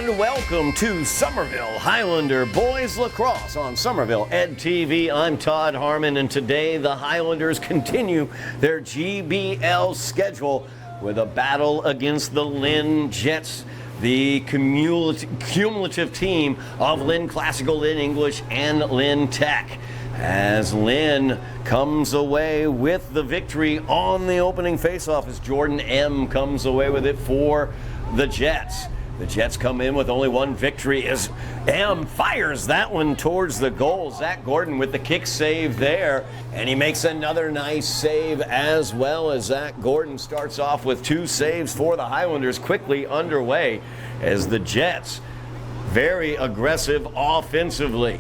And welcome to Somerville Highlander Boys Lacrosse on Somerville Ed TV. I'm Todd Harmon, and today the Highlanders continue their GBL schedule with a battle against the Lynn Jets, the cumulative team of Lynn Classical, Lynn English, and Lynn Tech. As Lynn comes away with the victory on the opening faceoff, as Jordan M. comes away with it for the Jets. The Jets come in with only one victory as M fires that one towards the goal. Zach Gordon with the kick save there, and he makes another nice save as well, as Zach Gordon starts off with two saves for the Highlanders, quickly underway as the Jets very aggressive offensively.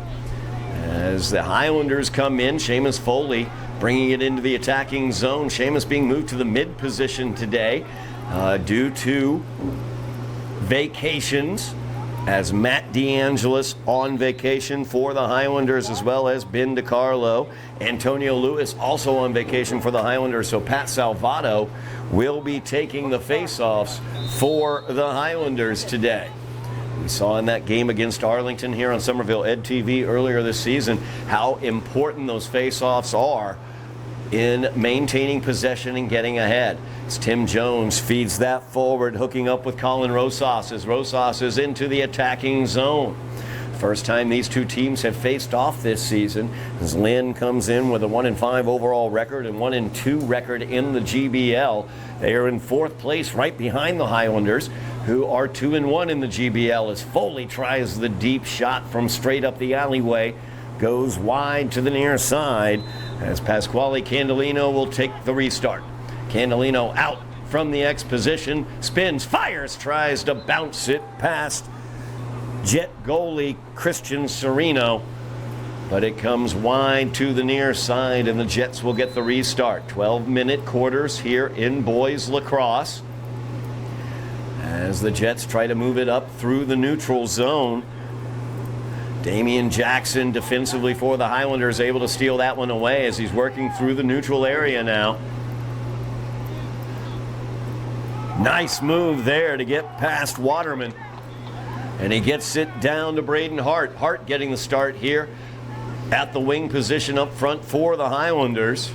As the Highlanders come in, Seamus Foley bringing it into the attacking zone. Seamus being moved to the mid position today due to vacations, as Matt DeAngelis on vacation for the Highlanders, as well as Ben DiCarlo. Antonio Lewis also on vacation for the Highlanders, so Pat Salvato will be taking the faceoffs for the Highlanders today. We saw in that game against Arlington here on Somerville Ed TV earlier this season how important those faceoffs are in maintaining possession and getting ahead. As Tim Jones feeds that forward, hooking up with Colin Rosas as Rosas is into the attacking zone. First time these two teams have faced off this season, as Lynn comes in with a 1-5 overall record and 1-2 record in the GBL. They are in fourth place right behind the Highlanders, who are 2-1 in the GBL, as Foley tries the deep shot from straight up the alleyway, goes wide to the near side, as Pasquale Candelino will take the restart. Candelino out from the X position, spins, fires, tries to bounce it past Jet goalie Christian Sereno, but it comes wide to the near side, and the Jets will get the restart. 12-minute quarters here in boys lacrosse, as the Jets try to move it up through the neutral zone. Damian Jackson defensively for the Highlanders, able to steal that one away as he's working through the neutral area now. Nice move there to get past Waterman. And he gets it down to Braden Hart. Hart getting the start here at the wing position up front for the Highlanders,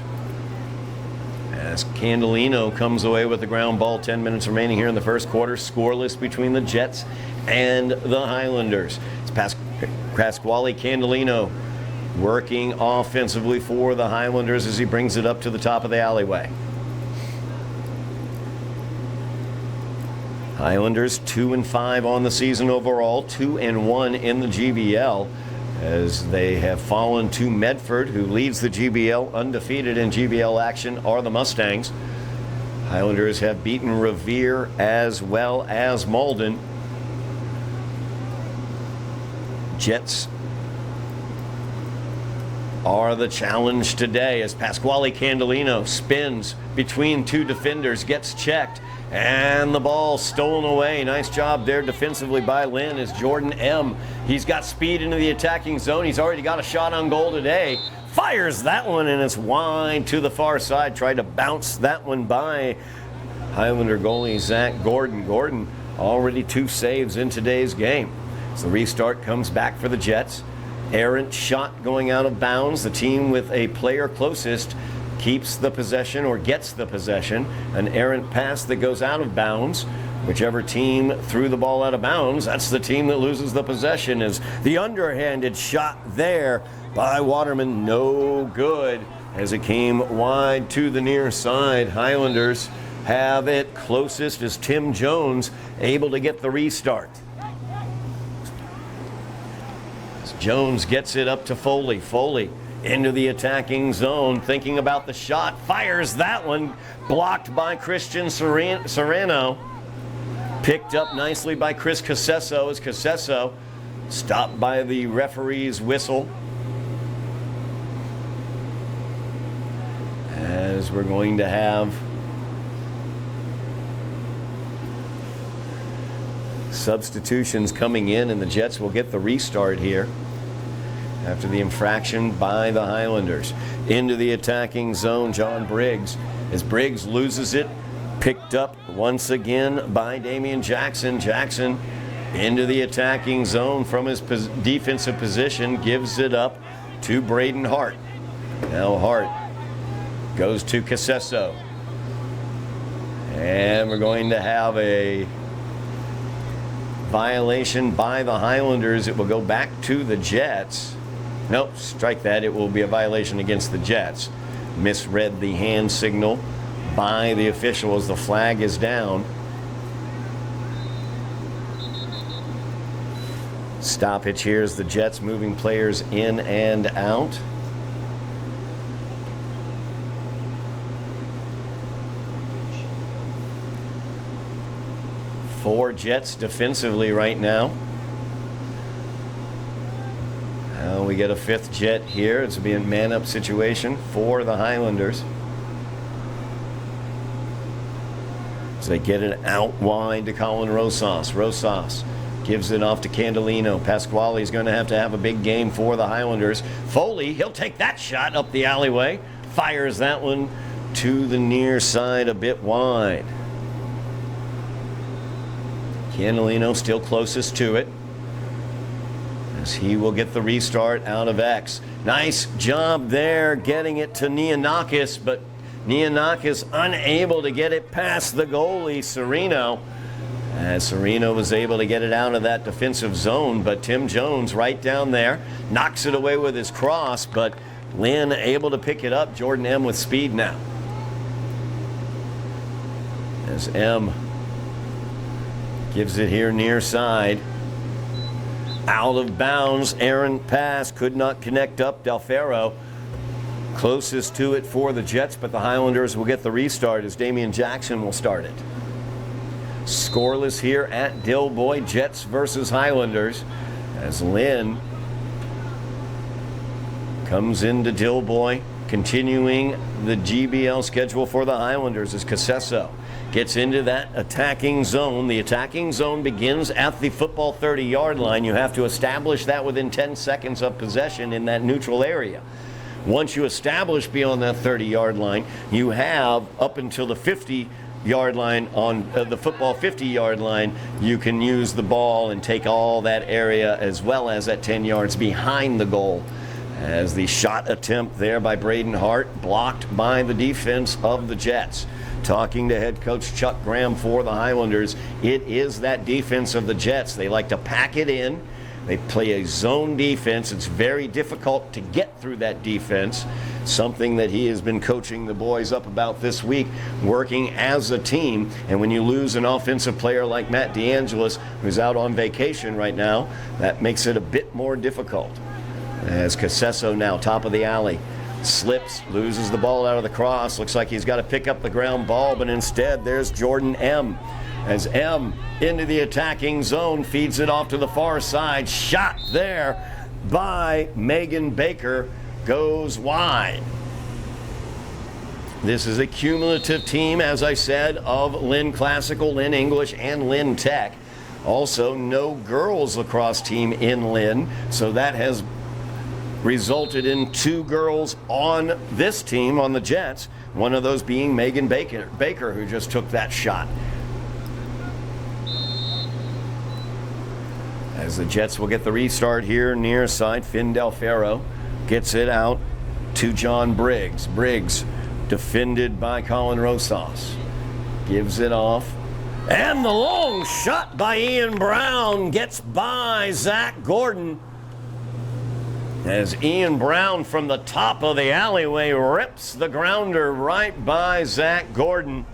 as Candelino comes away with the ground ball. 10 minutes remaining here in the first quarter. Scoreless between the Jets and the Highlanders. It's Pasquale Candelino working offensively for the Highlanders as he brings it up to the top of the alleyway. Highlanders 2-5 on the season overall, 2-1 in the GBL, as they have fallen to Medford, who leads the GBL. Undefeated in GBL action are the Mustangs. Highlanders have beaten Revere as well as Malden. Jets are the challenge today, as Pasquale Candelino spins between two defenders, gets checked, and the ball stolen away. Nice job there defensively by Lynn, as Jordan M. He's got speed into the attacking zone. He's already got a shot on goal today. Fires that one, and it's wide to the far side. Tried to bounce that one by Highlander goalie Zach Gordon. Gordon already two saves in today's game. So the restart comes back for the Jets. Errant shot going out of bounds. The team with a player closest keeps the possession or gets the possession. An errant pass that goes out of bounds. Whichever team threw the ball out of bounds, that's the team that loses the possession. Is the underhanded shot there by Waterman, no good, as it came wide to the near side. Highlanders have it closest, as Tim Jones able to get the restart. Jones gets it up to Foley. Foley into the attacking zone, thinking about the shot, fires that one, blocked by Christian Sereno. Picked up nicely by Chris Casesso, as Casesso stopped by the referee's whistle. As we're going to have substitutions coming in, and the Jets will get the restart here after the infraction by the Highlanders. Into the attacking zone, John Briggs, as Briggs loses it, picked up once again by Damian Jackson. Jackson into the attacking zone from his defensive position, gives it up to Braden Hart. Now Hart goes to Casesso. And we're going to have a violation by the Highlanders. It will go back to the Jets. Nope, strike that. It will be a violation against the Jets. Misread the hand signal by the officials. The flag is down. Stoppage here as the Jets moving players in and out. Four Jets defensively right now. Now we get a fifth Jet here. It's being a man-up situation for the Highlanders. As they get it out wide to Colin Rosas. Rosas gives it off to Candolino. Pasquale's going to have a big game for the Highlanders. Foley, he'll take that shot up the alleyway. Fires that one to the near side a bit wide. Candolino still closest to it, as he will get the restart out of X. Nice job there getting it to Neonakis, but Neonakis unable to get it past the goalie, Serino. As Serino was able to get it out of that defensive zone, but Tim Jones right down there knocks it away with his cross, but Lynn able to pick it up. Jordan M with speed now. As M gives it here near side. Out of bounds, errant pass, could not connect up. Del Ferro closest to it for the Jets, but the Highlanders will get the restart as Damian Jackson will start it. Scoreless here at Dilboy, Jets versus Highlanders, as Lynn comes into Dilboy, continuing the GBL schedule for the Highlanders as Casesso gets into that attacking zone. The attacking zone begins at the football 30-yard line. You have to establish that within 10 seconds of possession in that neutral area. Once you establish beyond that 30-yard line, you have up until the 50-yard line on the football 50-yard line. You can use the ball and take all that area as well as at 10 yards behind the goal. As the shot attempt there by Braden Hart blocked by the defense of the Jets. Talking to head coach Chuck Graham for the Highlanders, it is that defense of the Jets. They like to pack it in. They play a zone defense. It's very difficult to get through that defense, something that he has been coaching the boys up about this week, working as a team. And when you lose an offensive player like Matt DeAngelis, who's out on vacation right now, that makes it a bit more difficult. As Casesso now, top of the alley, slips, loses the ball out of the cross. Looks like he's got to pick up the ground ball, but instead there's Jordan M. As M into the attacking zone, feeds it off to the far side. Shot there by Megan Baker, goes wide. This is a cumulative team, as I said, of Lynn Classical, Lynn English, and Lynn Tech. Also, no girls lacrosse team in Lynn, so that has resulted in two girls on this team, on the Jets, one of those being Megan Baker, who just took that shot. As the Jets will get the restart here near side, Finn Del Ferro gets it out to John Briggs. Briggs defended by Colin Rosas. Gives it off. And the long shot by Ian Brown gets by Zach Gordon. As Ian Brown from the top of the alleyway rips the grounder right by Zach Gordon.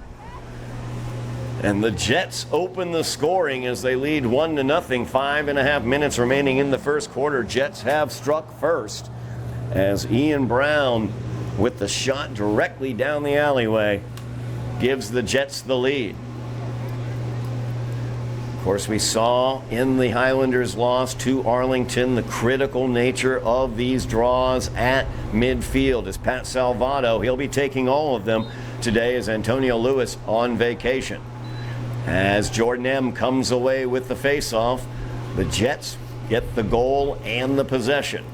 And the Jets open the scoring as they lead 1-0. 5.5 minutes remaining in the first quarter. Jets have struck first as Ian Brown, with the shot directly down the alleyway, gives the Jets the lead. Of course, we saw in the Highlanders' loss to Arlington the critical nature of these draws at midfield. As Pat Salvato, he'll be taking all of them today as Antonio Lewis on vacation. As Jordan M comes away with the face-off, the Jets get the goal and the possession.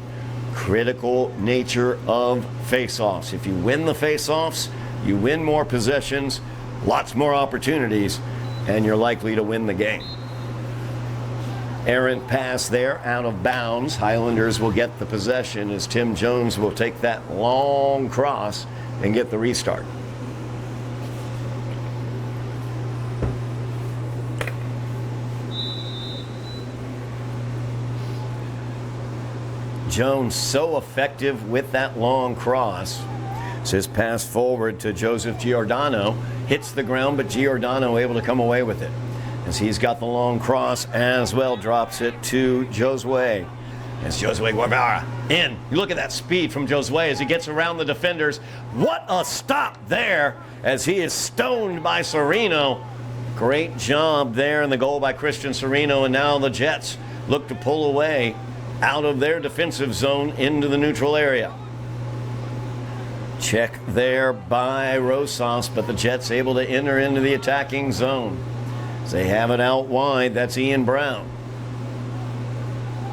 Critical nature of face-offs. If you win the face-offs, you win more possessions, lots more opportunities, and you're likely to win the game. Errant pass there, out of bounds. Highlanders will get the possession as Tim Jones will take that long cross and get the restart. Jones so effective with that long cross. It's his pass forward to Joseph Giordano. Hits the ground, but Giordano able to come away with it. As he's got the long cross as well, drops it to Josue. As Josue Guevara in. You look at that speed from Josue as he gets around the defenders. What a stop there as he is stoned by Sereno. Great job there in the goal by Christian Sereno, and now the Jets look to pull away out of their defensive zone into the neutral area. Check there by Rosas, but the Jets able to enter into the attacking zone. As they have it out wide, that's Ian Brown.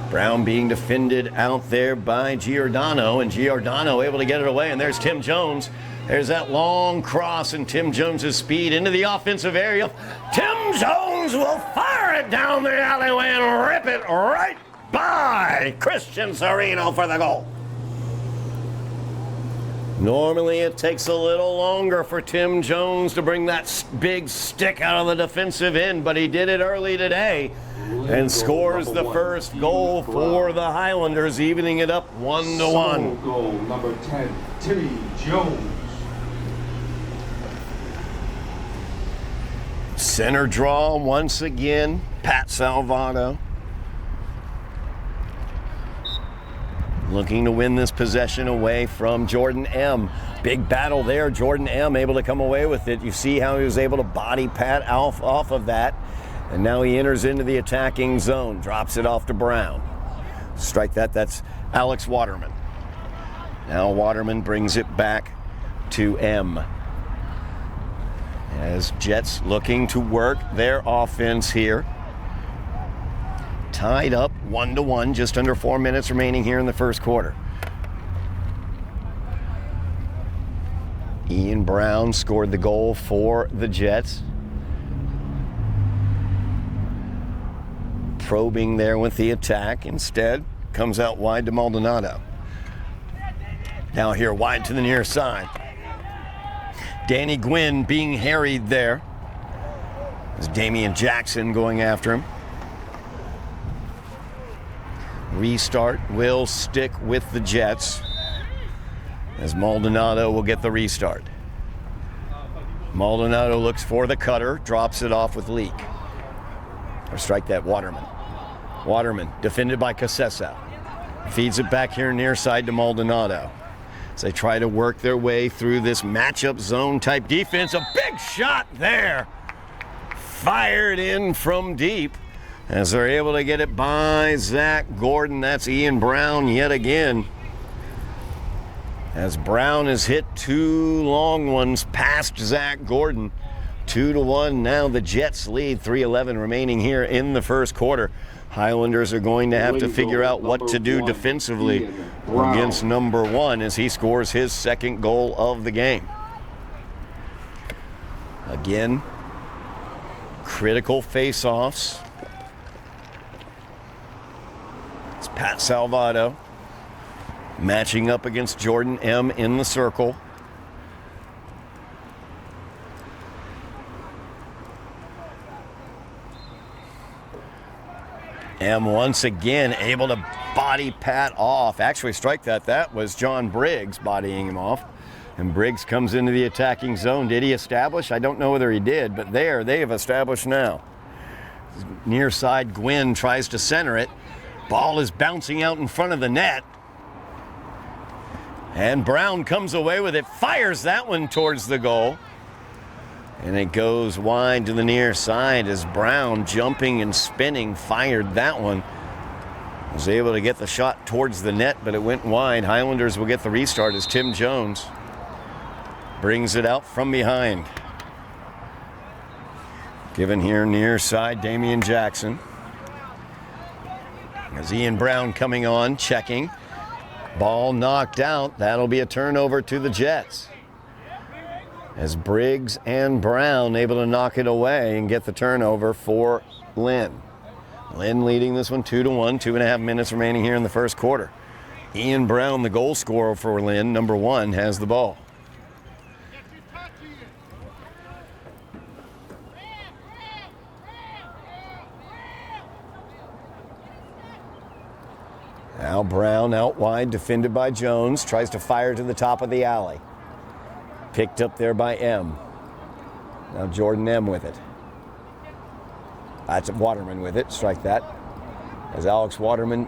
Brown being defended out there by Giordano, and Giordano able to get it away, and there's Tim Jones. There's that long cross, and Tim Jones' speed into the offensive area. Tim Jones will fire it down the alleyway and rip it right by Christian Sereno for the goal. Normally it takes a little longer for Tim Jones to bring that big stick out of the defensive end, but he did it early today and scores the first goal for the Highlanders, evening it up 1-1. Goal number 10, Timmy Jones. Center draw once again, Pat Salvato. Looking to win this possession away from Jordan M. Big battle there. Jordan M. able to come away with it. You see how he was able to body Pat off of that. And now he enters into the attacking zone. Drops it off to Brown. Strike that. That's Alex Waterman. Now Waterman brings it back to M. As Jets looking to work their offense here. Tied up 1-1, just under 4 minutes remaining here in the first quarter. Ian Brown scored the goal for the Jets. Probing there with the attack. Instead, comes out wide to Maldonado. Now here wide to the near side. Danny Gwynn being harried there. There's Damian Jackson going after him. Restart will stick with the Jets as Maldonado will get the restart. Maldonado looks for the cutter, drops it off with Leak. Or strike that, Waterman. Waterman defended by Casessa. Feeds it back here near side to Maldonado. As they try to work their way through this matchup zone type defense. A big shot there. Fired in from deep. As they're able to get it by Zach Gordon. That's Ian Brown yet again. As Brown has hit two long ones past Zach Gordon. 2-1. Now the Jets lead. 3:11 remaining here in the first quarter. Highlanders are going to have to figure out what to do defensively against number 1 as he scores his second goal of the game. Again, critical face-offs. It's Pat Salvato matching up against Jordan M. in the circle. M once again able to body Pat off. Actually, strike that. That was John Briggs bodying him off. And Briggs comes into the attacking zone. Did he establish? I don't know whether he did, but there, they have established now. Near side, Gwynn tries to center it. Ball is bouncing out in front of the net. And Brown comes away with it, fires that one towards the goal. And it goes wide to the near side as Brown, jumping and spinning, fired that one. Was able to get the shot towards the net, but it went wide. Highlanders will get the restart as Tim Jones brings it out from behind. Given here near side, Damian Jackson. As Ian Brown coming on, checking. Ball knocked out. That'll be a turnover to the Jets. As Briggs and Brown able to knock it away and get the turnover for Lynn. Lynn leading this one 2-1, 2.5 minutes remaining here in the first quarter. Ian Brown, the goal scorer for Lynn, number 1, has the ball. Now Brown out wide, defended by Jones, tries to fire to the top of the alley. Picked up there by M. Now Jordan M with it. That's Waterman with it, strike that. As Alex Waterman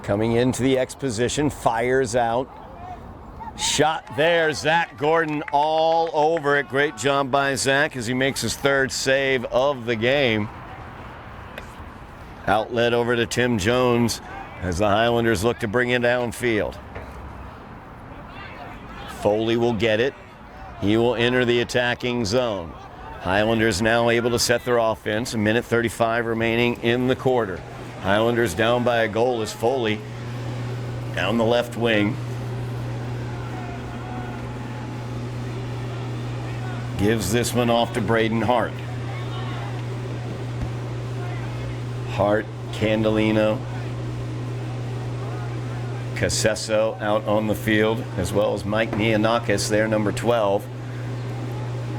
coming into the X position, fires out. Shot there, Zach Gordon all over it. Great job by Zach as he makes his 3rd save of the game. Outlet over to Tim Jones as the Highlanders look to bring it downfield. Foley will get it. He will enter the attacking zone. Highlanders now able to set their offense. 1:35 remaining in the quarter. Highlanders down by a goal as Foley down the left wing. Gives this one off to Braden Hart. Hart, Candelino, Casesso out on the field, as well as Mike Nianakis there, number 12.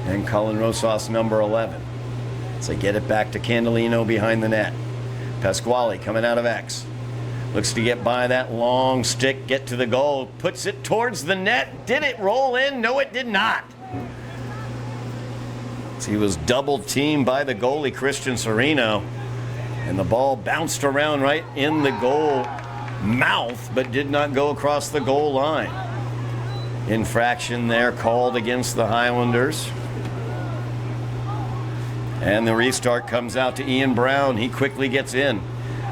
And Colin Rosas, number 11. So get it back to Candelino behind the net. Pasquale coming out of X. Looks to get by that long stick, get to the goal. Puts it towards the net. Did it roll in? No, it did not. So he was double teamed by the goalie, Christian Sereno. And the ball bounced around right in the goal mouth, but did not go across the goal line. Infraction there called against the Highlanders. And the restart comes out to Ian Brown. He quickly gets in.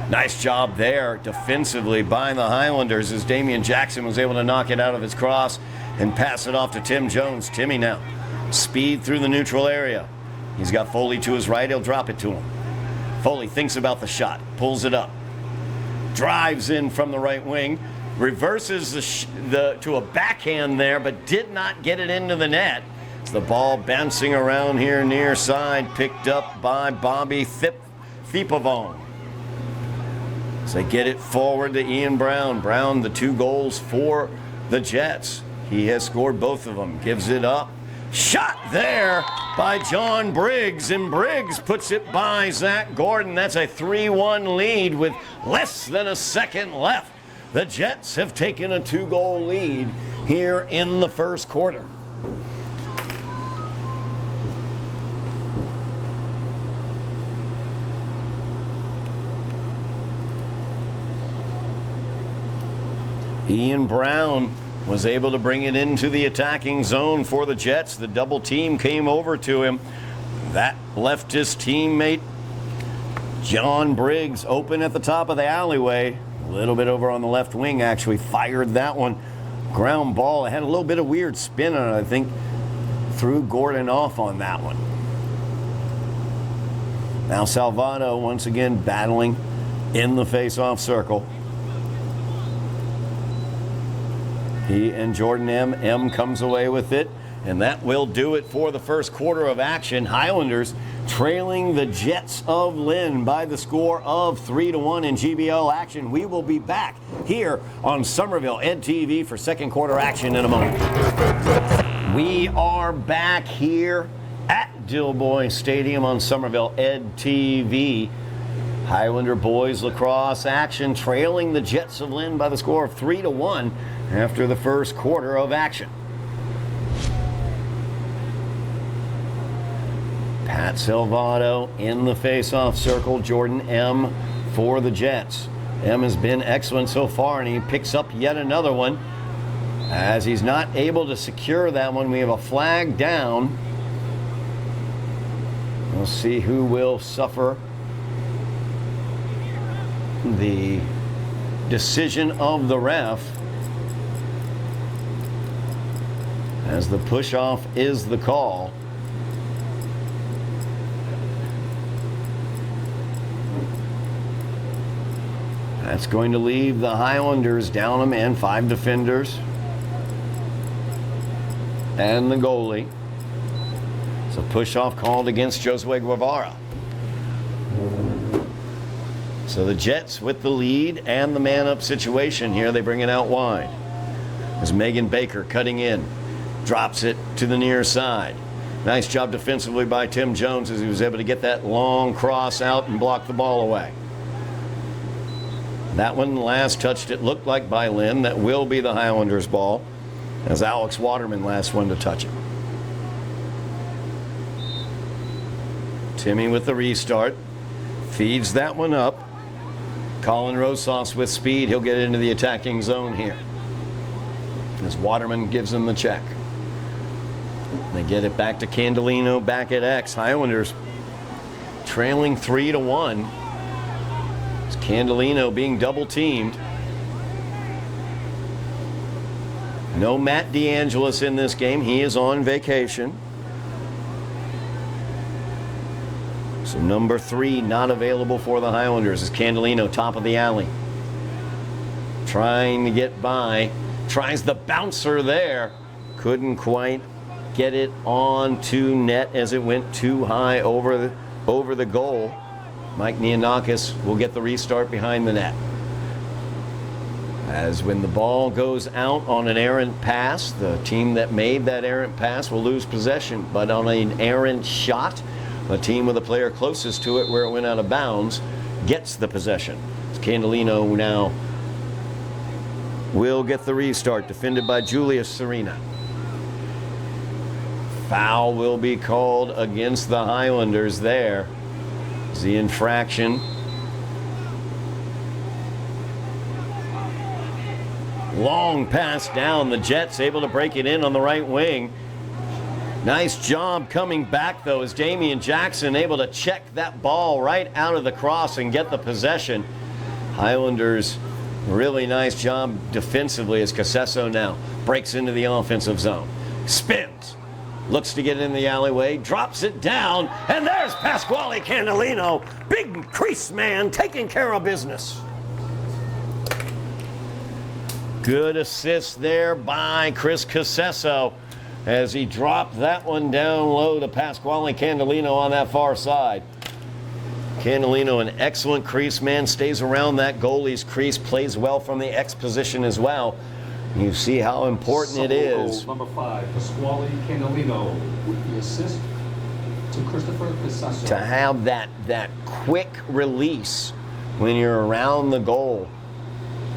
Nice job there defensively by the Highlanders as Damian Jackson was able to knock it out of his cross and pass it off to Tim Jones. Timmy now. Speed through the neutral area. He's got Foley to his right. He'll drop it to him. Foley thinks about the shot. Pulls it up. Drives in from the right wing. Reverses to a backhand there, but did not get it into the net. The ball bouncing around here near side, picked up by Bobby Thipavone. So they get it forward to Ian Brown. Brown, the 2 goals for the Jets. He has scored both of them. Gives it up. Shot there by John Briggs, and Briggs puts it by Zach Gordon. That's a 3-1 lead with less than a second left. The Jets have taken a 2-goal lead here in the first quarter. Ian Brown was able to bring it into the attacking zone for the Jets. The double team came over to him. That left his teammate John Briggs open at the top of the alleyway. A little bit over on the left wing, actually fired that one. Ground ball. It had a little bit of weird spin on it, I think. Threw Gordon off on that one. Now Salvato once again battling in the face-off circle. He and Jordan M. M comes away with it, and that will do it for the first quarter of action. Highlanders trailing the Jets of Lynn by the score of 3-1 in GBL action. We will be back here on Somerville Ed TV for second quarter action in a moment. We are back here at Dilboy Stadium on Somerville Ed TV. Highlander boys lacrosse action trailing the Jets of Lynn by the score of 3-1 after the first quarter of action. Pat Salvato in the face-off circle. Jordan M for the Jets. M has been excellent so far, and he picks up yet another one. As he's not able to secure that one, we have a flag down. We'll see who will suffer the decision of the ref, as the push-off is the call. That's going to leave the Highlanders down a man, 5 defenders, and the goalie. So push-off called against Josue Guevara. So the Jets with the lead and the man-up situation here. They bring it out wide. As Megan Baker cutting in. Drops it to the near side. Nice job defensively by Tim Jones as he was able to get that long cross out and block the ball away. That one last touched, it looked like, by Lynn. That will be the Highlanders' ball, as Alex Waterman last one to touch it. Timmy with the restart. Feeds that one up. Colin Rosas with speed. He'll get into the attacking zone here, as Waterman gives him the check. They get it back to Candelino back at X. Highlanders trailing 3-1. It's Candelino being double teamed. No Matt DeAngelis in this game. He is on vacation. So number 3 not available for the Highlanders is Candelino, top of the alley. Trying to get by. Tries the bouncer there. Couldn't quite get it onto net as it went too high over the goal. Mike Nianakis will get the restart behind the net. As when the ball goes out on an errant pass, the team that made that errant pass will lose possession. But on an errant shot, the team with the player closest to it where it went out of bounds gets the possession. Candelino now will get the restart, defended by Julius Serena. Foul will be called against the Highlanders there. It's the infraction. Long pass down. The Jets able to break it in on the right wing. Nice job coming back, though, as Damian Jackson able to check that ball right out of the cross and get the possession. Highlanders, really nice job defensively as Casesso now breaks into the offensive zone. Spins. Looks to get in the alleyway, drops it down, and there's Pasquale Candelino. Big crease man taking care of business. Good assist there by Chris Casesso as he dropped that one down low to Pasquale Candelino on that far side. Candelino, an excellent crease man, stays around that goalie's crease, plays well from the X position as well. You see how important it is. Number 5, Pasquale Candelino with the assist to Christopher Casesso. To have that quick release when you're around the goal.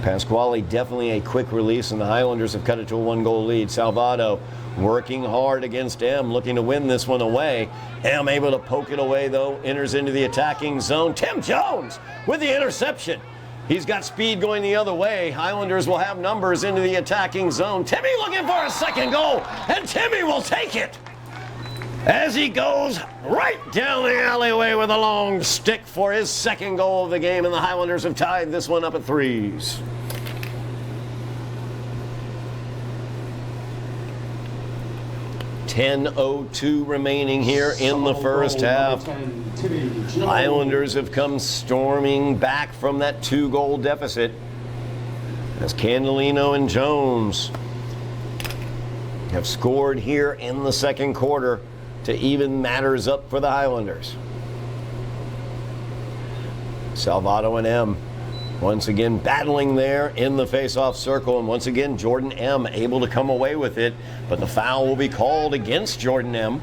Pasquale definitely a quick release, and the Highlanders have cut it to a 1-goal lead. Salvato working hard against M, looking to win this one away. M able to poke it away, though, enters into the attacking zone. Tim Jones with the interception. He's got speed going the other way. Highlanders will have numbers into the attacking zone. Timmy looking for a second goal, and Timmy will take it as he goes right down the alleyway with a long stick for his second goal of the game, and the Highlanders have tied this one up at 3s. .10:02 remaining here in the first half. Highlanders have come storming back from that 2-goal deficit as Candelino and Jones have scored here in the second quarter to even matters up for the Highlanders. Salvato and M once again battling there in the face-off circle, and once again Jordan M able to come away with it, but the foul will be called against Jordan M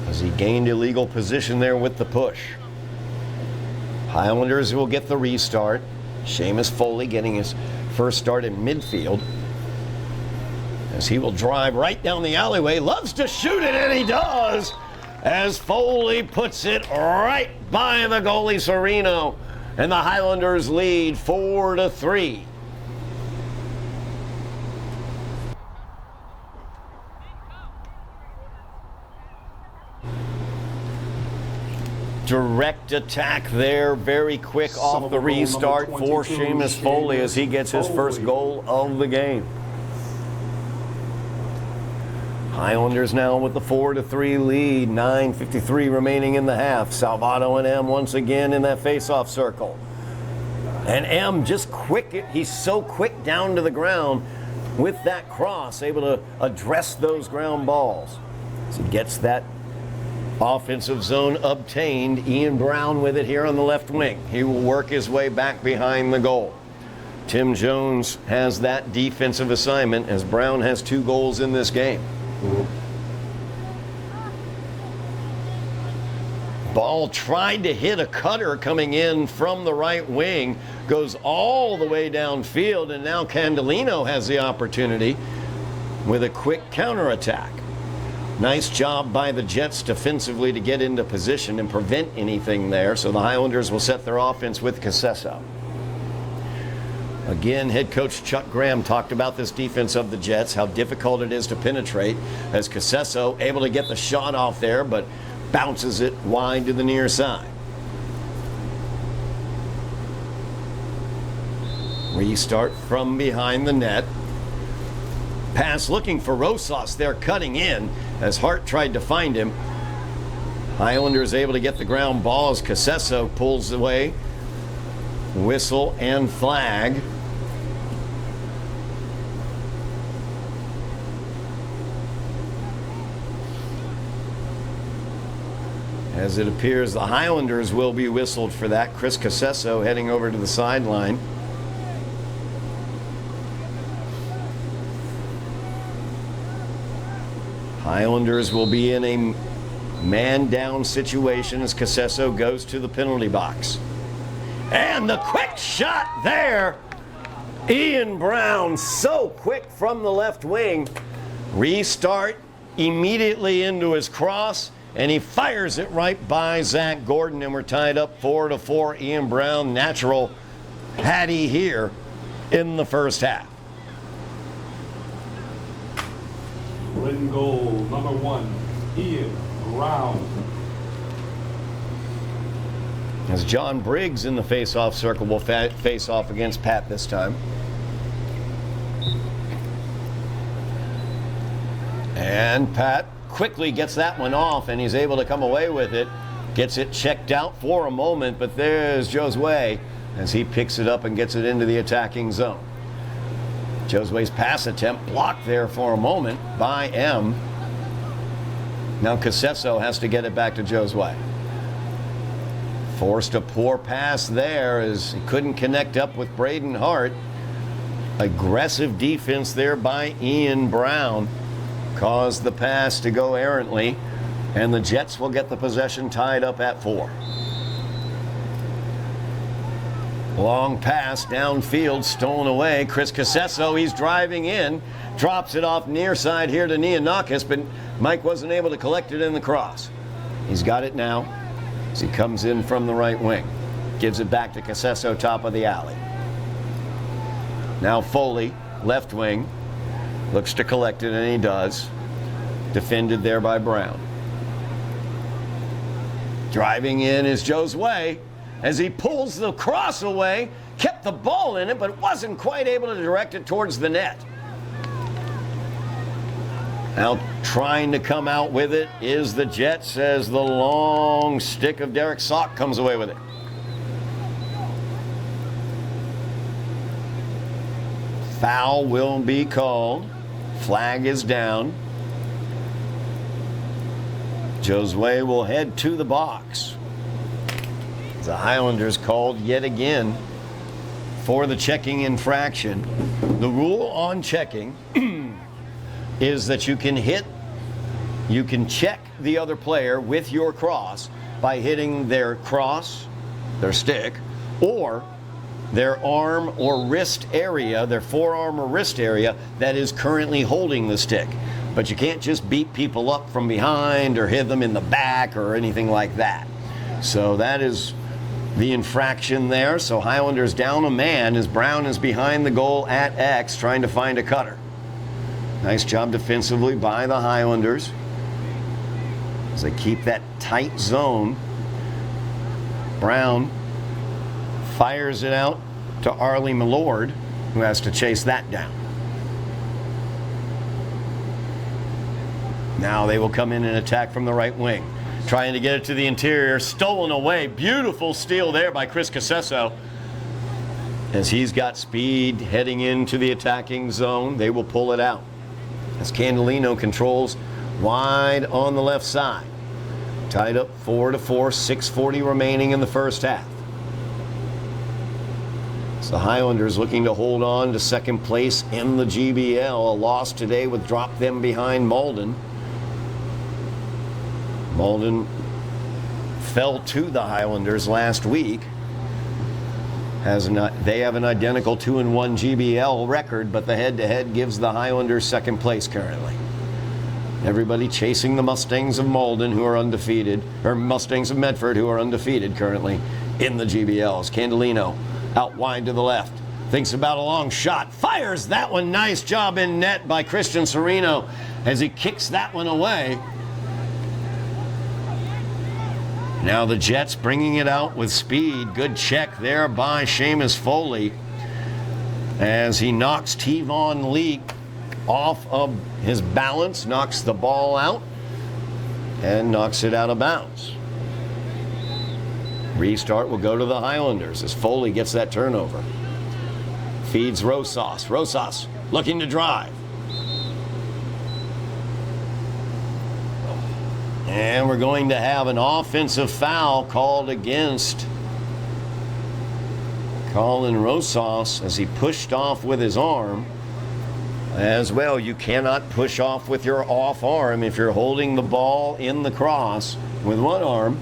as he gained illegal position there with the push. Highlanders will get the restart. Seamus Foley getting his first start in midfield as he will drive right down the alleyway, loves to shoot it, and he does, as Foley puts it right by the goalie Sereno. And the Highlanders lead 4-3. Direct attack there, very quick off the restart for Seamus Foley as he gets his first goal of the game. Highlanders now with the 4-3 lead, 9:53 remaining in the half. Salvato and M once again in that face-off circle. And M just quick, he's so quick down to the ground with that cross, able to address those ground balls. As he gets that Offensive zone obtained. Ian Brown with it here on the left wing. He will work his way back behind the goal. Tim Jones has that defensive assignment as Brown has 2 goals in this game. Ball tried to hit a cutter coming in from the right wing, goes all the way downfield, and now Candelino has the opportunity with a quick counterattack. Nice job by the Jets defensively to get into position and prevent anything there, so the Highlanders will set their offense with Casesso. Again, head coach Chuck Graham talked about this defense of the Jets, how difficult it is to penetrate, as Casesso able to get the shot off there, but bounces it wide to the near side. Restart from behind the net. Pass looking for Rosas there, cutting in as Hart tried to find him. Highlanders able to get the ground ball as Casesso pulls away. Whistle and flag. As it appears, the Highlanders will be whistled for that. Chris Casesso heading over to the sideline. Highlanders will be in a man-down situation as Casesso goes to the penalty box. And the quick shot there. Ian Brown, so quick from the left wing. Restart immediately into his cross. And he fires it right by Zach Gordon, and we're tied up 4-4. Ian Brown, natural Hattie here in the first half. Lynn goal number 1, Ian Brown. As John Briggs in the face-off circle will face off against Pat this time. And Pat quickly gets that one off, and he's able to come away with it. Gets it checked out for a moment, but there's Josue as he picks it up and gets it into the attacking zone. Josue's pass attempt blocked there for a moment by M. Now Casesso has to get it back to Josue. Forced a poor pass there as he couldn't connect up with Braden Hart. Aggressive defense there by Ian Brown caused the pass to go errantly, and the Jets will get the possession tied up at 4. Long pass downfield, stolen away. Chris Casesso, he's driving in, drops it off near side here to Neonakis, but Mike wasn't able to collect it in the cross. He's got it now as he comes in from the right wing. Gives it back to Casesso, top of the alley. Now Foley, left wing. Looks to collect it, and he does. Defended there by Brown. Driving in is Josue as he pulls the cross away, kept the ball in it, but wasn't quite able to direct it towards the net. Now trying to come out with it is the Jets as the long stick of Derek Salk comes away with it. Foul will be called. Flag is down. Josue will head to the box. The Highlanders called yet again for the checking infraction. The rule on checking is that you can check the other player with your cross by hitting their cross, their stick, or their arm or wrist area, their forearm or wrist area that is currently holding the stick. But you can't just beat people up from behind or hit them in the back or anything like that. So that is the infraction there. So Highlanders down a man as Brown is behind the goal at X trying to find a cutter. Nice job defensively by the Highlanders as they keep that tight zone. Brown fires it out to Arlie Millord, who has to chase that down. Now they will come in and attack from the right wing. Trying to get it to the interior, stolen away. Beautiful steal there by Chris Casesso. As he's got speed heading into the attacking zone, they will pull it out. As Candelino controls wide on the left side. Tied up 4-4, 6:40 remaining in the first half. It's the Highlanders looking to hold on to second place in the GBL. A loss today would drop them behind Malden. Malden fell to the Highlanders last week. They have an identical 2-1 GBL record, but the head-to-head gives the Highlanders second place currently. Everybody chasing the Mustangs of Malden, who are undefeated, or Mustangs of Medford, who are undefeated currently in the GBLs. Candelino out wide to the left. Thinks about a long shot. Fires that one. Nice job in net by Christian Sereno as he kicks that one away. Now the Jets bringing it out with speed. Good check there by Seamus Foley as he knocks Tevon Leak off of his balance, knocks the ball out, and knocks it out of bounds. Restart will go to the Highlanders as Foley gets that turnover. Feeds Rosas. Rosas looking to drive. And we're going to have an offensive foul called against Colin Rosas as he pushed off with his arm. As well, you cannot push off with your off arm if you're holding the ball in the cross with one arm.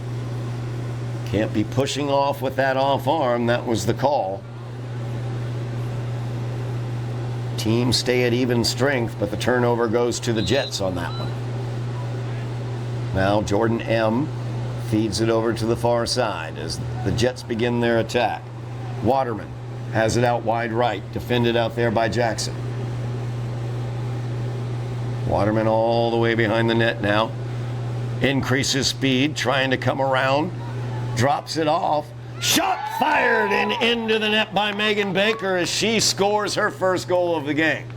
Can't be pushing off with that off arm. That was the call. Teams stay at even strength, but the turnover goes to the Jets on that one. Now Jordan M. feeds it over to the far side as the Jets begin their attack. Waterman has it out wide right, defended out there by Jackson. Waterman all the way behind the net now. Increases speed, trying to come around. Drops it off. Shot fired and into the net by Megan Baker as she scores her first goal of the game.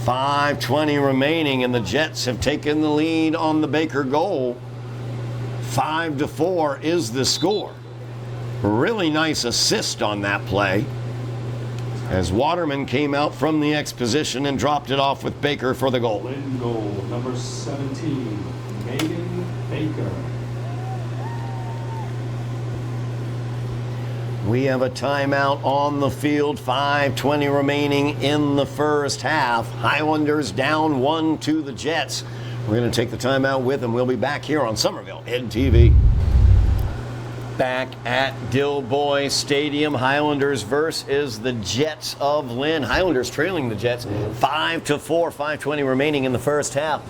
5:20 remaining and the Jets have taken the lead on the Baker goal. 5-4 is the score. Really nice assist on that play as Waterman came out from the X position and dropped it off with Baker for the goal. Lynn goal, number 17, Megan Baker. We have a timeout on the field, 5:20 remaining in the first half. Highlanders down 1 to the Jets. We're going to take the timeout with them. We'll be back here on Somerville Ed TV. Back at Dilboy Stadium, Highlanders versus the Jets of Lynn. Highlanders trailing the Jets 5-4, 5:20 remaining in the first half.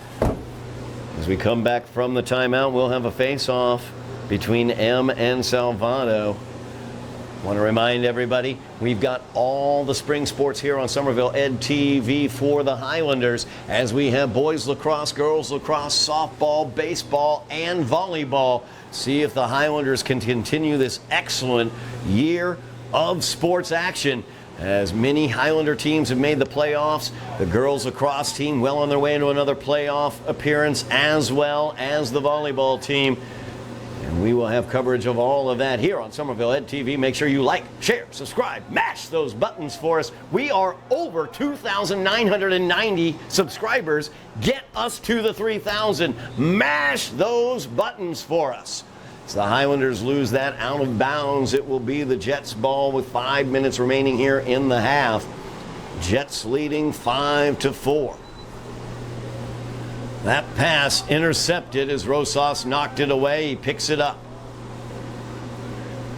As we come back from the timeout, we'll have a face-off between M and Salvato. Want to remind everybody, we've got all the spring sports here on Somerville Ed TV for the Highlanders as we have boys lacrosse, girls lacrosse, softball, baseball, and volleyball. See if the Highlanders can continue this excellent year of sports action as many Highlander teams have made the playoffs. The girls lacrosse team well on their way into another playoff appearance, as well as the volleyball team. And we will have coverage of all of that here on Somerville Ed TV. Make sure you like, share, subscribe, mash those buttons for us. We are over 2,990 subscribers. Get us to the 3,000. Mash those buttons for us. As the Highlanders lose that out of bounds, it will be the Jets' ball with 5 minutes remaining here in the half. Jets leading 5-4. That pass intercepted as Rosas knocked it away. He picks it up.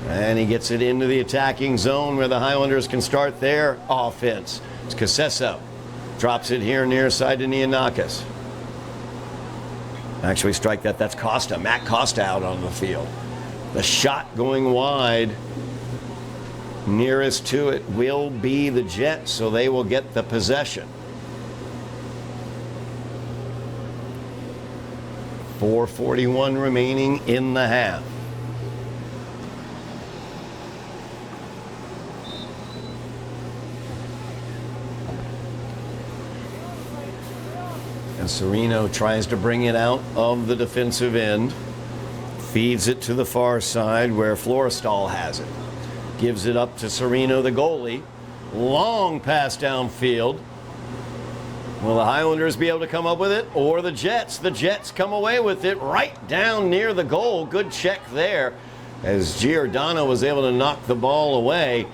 And he gets it into the attacking zone where the Highlanders can start their offense. It's Casesso. Drops it here near side to Nianakis. Actually, strike that. That's Costa. Matt Costa out on the field. The shot going wide. Nearest to it will be the Jets, so they will get the possession. 4:41 remaining in the half. And Sereno tries to bring it out of the defensive end. Feeds it to the far side where Florestal has it. Gives it up to Sereno, the goalie. Long pass downfield. Will the Highlanders be able to come up with it, or the Jets? The Jets come away with it right down near the goal. Good check there as Giordano was able to knock the ball away.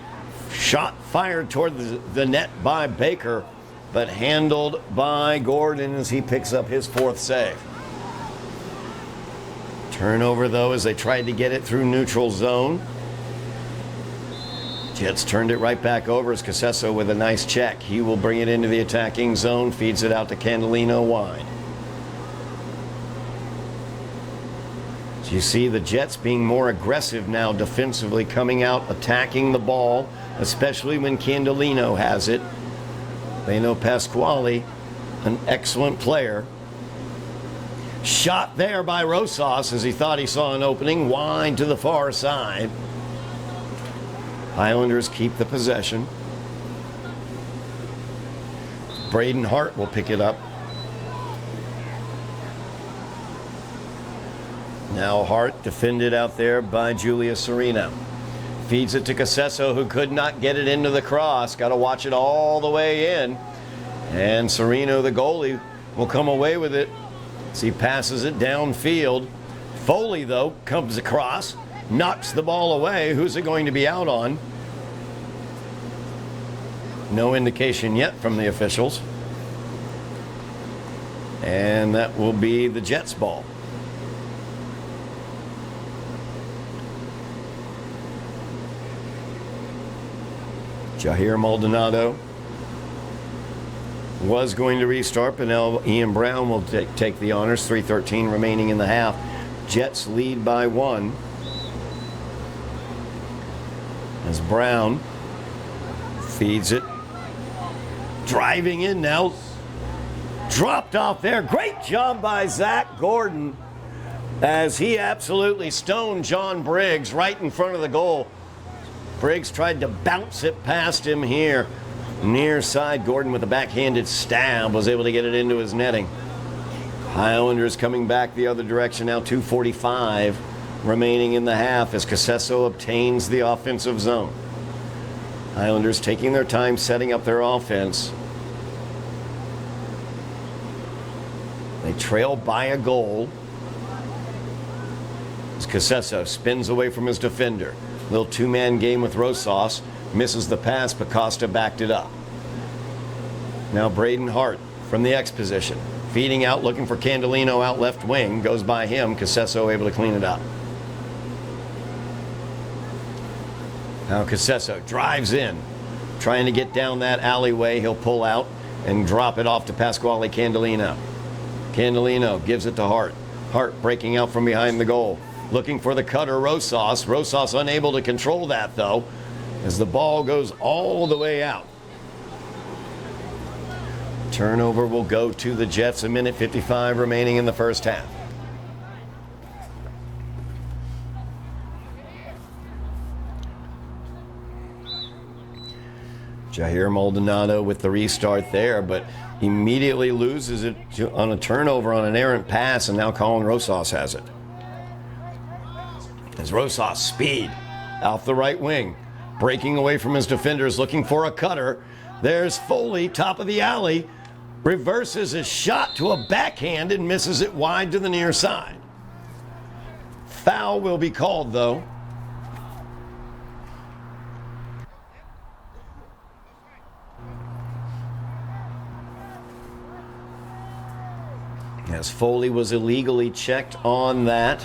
Shot fired toward the net by Baker, but handled by Gordon as he picks up his 4th save. Turnover, though, as they tried to get it through neutral zone. Jets turned it right back over as Casesso with a nice check. He will bring it into the attacking zone, feeds it out to Candolino wide. So you see the Jets being more aggressive now defensively, coming out, attacking the ball, especially when Candolino has it. They know Pasquale, an excellent player. Shot there by Rosas as he thought he saw an opening, wide to the far side. Highlanders keep the possession. Braden Hart will pick it up. Now Hart defended out there by Julius Sereno. Feeds it to Casesso, who could not get it into the cross. Got to watch it all the way in. And Sereno, the goalie, will come away with it as he passes it downfield. Foley, though, comes across, knocks the ball away. Who's it going to be out on? No indication yet from the officials. And that will be the Jets' ball. Jair Maldonado was going to restart, but now Ian Brown will take the honors. 3:13 remaining in the half. Jets lead by 1. As Brown feeds it. Driving in now. Dropped off there. Great job by Zach Gordon as he absolutely stoned John Briggs right in front of the goal. Briggs tried to bounce it past him here. Near side, Gordon with a backhanded stab was able to get it into his netting. Highlanders coming back the other direction now. 2:45 remaining in the half as Casesso obtains the offensive zone. Highlanders taking their time setting up their offense. They trail by a goal as Casesso spins away from his defender. Little 2-man game with Rosas. Misses the pass, but Costa backed it up. Now Braden Hart from the X position. Feeding out, looking for Candolino out left wing. Goes by him. Casesso able to clean it up. Now Casesso drives in. Trying to get down that alleyway. He'll pull out and drop it off to Pasquale Candolino. Candolino gives it to Hart. Hart breaking out from behind the goal. Looking for the cutter, Rosas. Rosas unable to control that, though, as the ball goes all the way out. Turnover will go to the Jets. 1:55 remaining in the first half. Jair Maldonado with the restart there, but immediately loses it on a turnover on an errant pass, and now Colin Rosas has it. As Rosas speed off the right wing, breaking away from his defenders, looking for a cutter. There's Foley, top of the alley, reverses his shot to a backhand and misses it wide to the near side. Foul will be called, though. As Foley was illegally checked on that.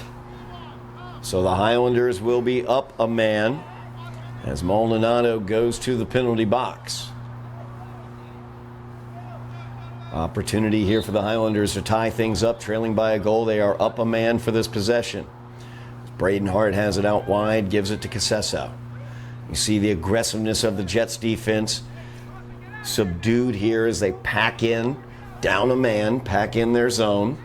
So the Highlanders will be up a man as Maldonado goes to the penalty box. Opportunity here for the Highlanders to tie things up, trailing by a goal. They are up a man for this possession. Braden Hart has it out wide, gives it to Casesso. You see the aggressiveness of the Jets defense subdued here as they pack in, down a man, pack in their zone.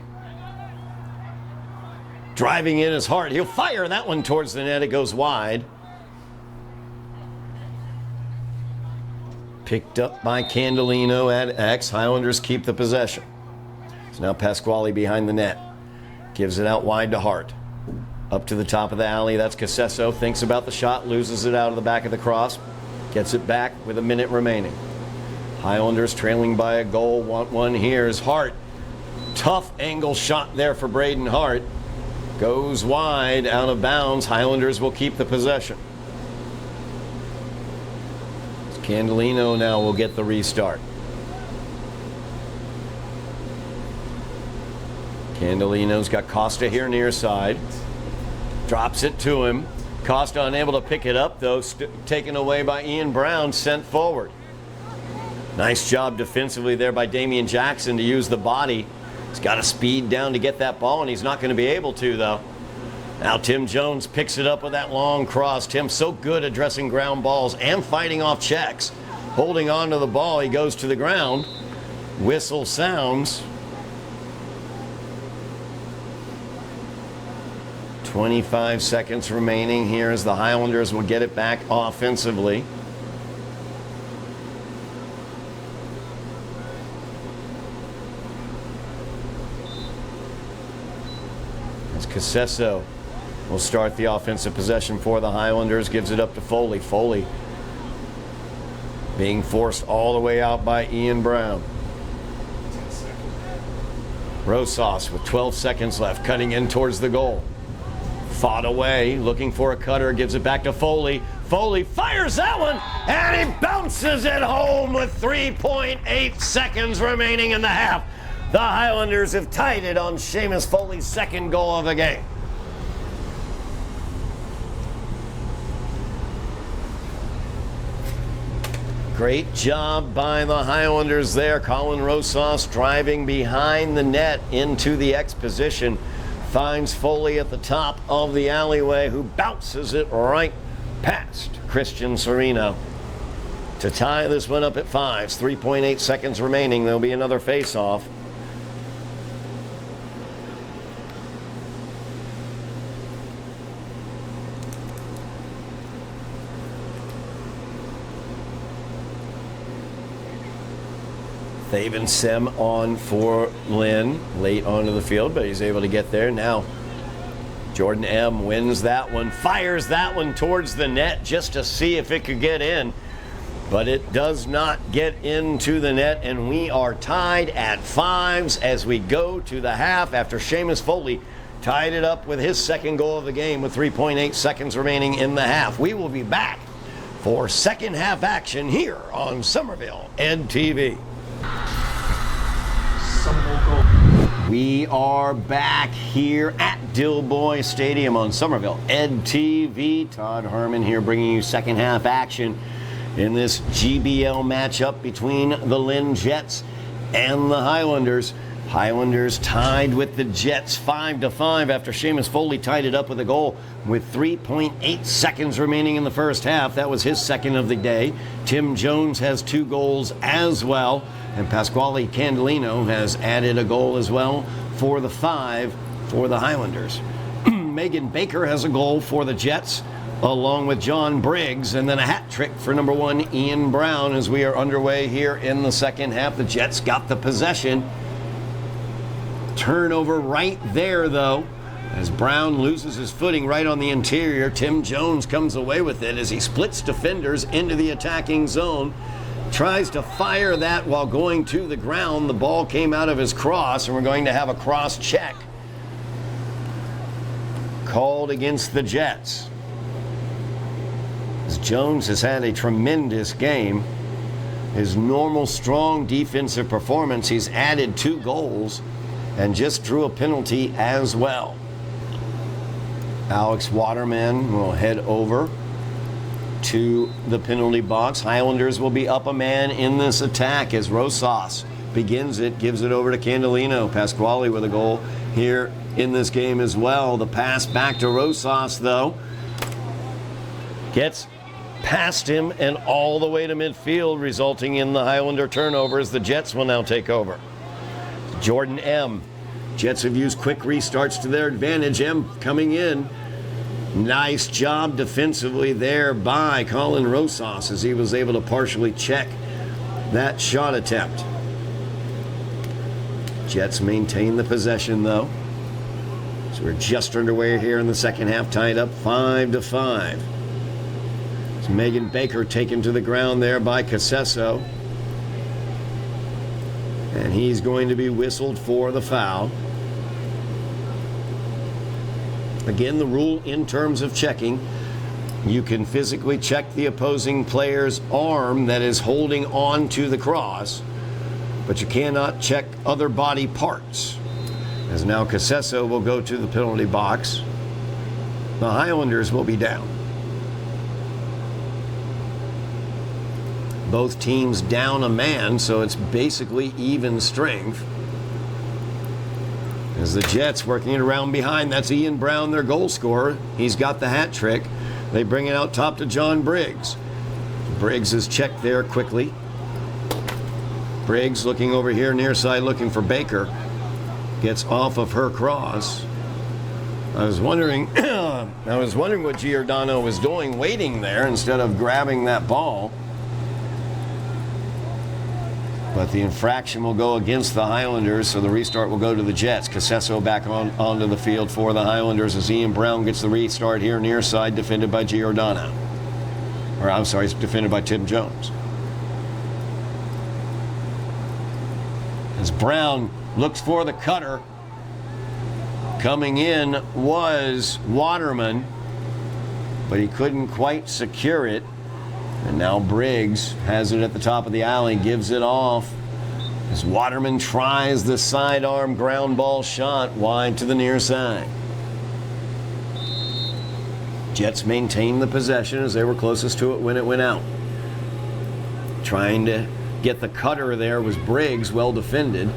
Driving in is Hart. He'll fire that one towards the net. It goes wide. Picked up by Candolino at X. Highlanders keep the possession. So now Pasquale behind the net. Gives it out wide to Hart. Up to the top of the alley. That's Casesso. Thinks about the shot. Loses it out of the back of the cross. Gets it back with a minute remaining. Highlanders trailing by a goal, want one here is Hart. Tough angle shot there for Braden Hart. Goes wide, out of bounds. Highlanders will keep the possession. Candelino now will get the restart. Candelino's got Costa here near side. Drops it to him. Costa unable to pick it up though, taken away by Ian Brown, sent forward. Nice job defensively there by Damian Jackson to use the body. He's got to speed down to get that ball, and he's not going to be able to though. Now Tim Jones picks it up with that long cross. Tim's so good at addressing ground balls and fighting off checks. Holding on to the ball, he goes to the ground. Whistle sounds. 25 seconds remaining here as the Highlanders will get it back offensively. As Casesso will start the offensive possession for the Highlanders, gives it up to Foley. Foley being forced all the way out by Ian Brown. Rosas with 12 seconds left, cutting in towards the goal. Fought away, looking for a cutter, gives it back to Foley. Foley fires that one, and he bounces it home with 3.8 seconds remaining in the half. The Highlanders have tied it on Seamus Foley's second goal of the game. Great job by the Highlanders there. Colin Rosas driving behind the net into the X position. Finds Foley at the top of the alleyway, who bounces it right past Christian Serino to tie this one up at 5. 3.8 seconds remaining. There'll be another face-off. Thaven Sem on for Lynn, late onto the field, but he's able to get there. Now, Jordan M wins that one, fires that one towards the net just to see if it could get in, but it does not get into the net, and we are tied at 5s as we go to the half after Seamus Foley tied it up with his second goal of the game with 3.8 seconds remaining in the half. We will be back for second half action here on Somerville Ed TV. We are back here at Dilboy Stadium on Somerville Ed TV. Todd Harmon here bringing you second half action in this GBL matchup between the Lynn Jets and the Highlanders. Highlanders tied with the Jets 5-5 after Seamus Foley tied it up with a goal with 3.8 seconds remaining in the first half. That was his second of the day. Tim Jones has 2 goals as well, and Pasquale Candelino has added a goal as well for the 5 for the Highlanders. Megan Baker has a goal for the Jets, along with John Briggs, and then a hat trick for number 1 Ian Brown as we are underway here in the second half. The Jets got the possession. Turnover right there, though, as Brown loses his footing right on the interior. Tim Jones comes away with it as he splits defenders into the attacking zone. Tries to fire that while going to the ground. The ball came out of his cross, and we're going to have a cross check called against the Jets. As Jones has had a tremendous game. His normal strong defensive performance, he's added 2 goals and just drew a penalty as well. Alex Waterman will head over to the penalty box. Highlanders will be up a man in this attack as Rosas begins it, gives it over to Candelino. Pasquale with a goal here in this game as well. The pass back to Rosas, though, gets past him and all the way to midfield, resulting in the Highlander turnover as the Jets will now take over. Jordan M. Jets have used quick restarts to their advantage. M coming in. Nice job defensively there by Colin Rosas as he was able to partially check that shot attempt. Jets maintain the possession, though. So we're just underway here in the second half, tied up 5-5. It's Megan Baker taken to the ground there by Casesso. And he's going to be whistled for the foul. Again, the rule in terms of checking, you can physically check the opposing player's arm that is holding on to the cross, but you cannot check other body parts. As now Casesso will go to the penalty box. The Highlanders will be down. Both teams down a man, so it's basically even strength. As the Jets working it around behind, that's Ian Brown, their goal scorer. He's got the hat trick. They bring it out top to John Briggs. Briggs is checked there quickly. Briggs looking over here near side looking for Baker. Gets off of her cross. I was wondering what Giordano was doing, waiting there instead of grabbing that ball. But the infraction will go against the Highlanders, so the restart will go to the Jets. Casesso back onto the field for the Highlanders as Ian Brown gets the restart here near side, defended by Giordano. Or I'm sorry, it's defended by Tim Jones. As Brown looks for the cutter, coming in was Waterman, but he couldn't quite secure it. And now Briggs has it at the top of the alley, gives it off. As Waterman tries the sidearm ground ball shot wide to the near side. Jets maintain the possession as they were closest to it when it went out. Trying to get the cutter there was Briggs, well defended.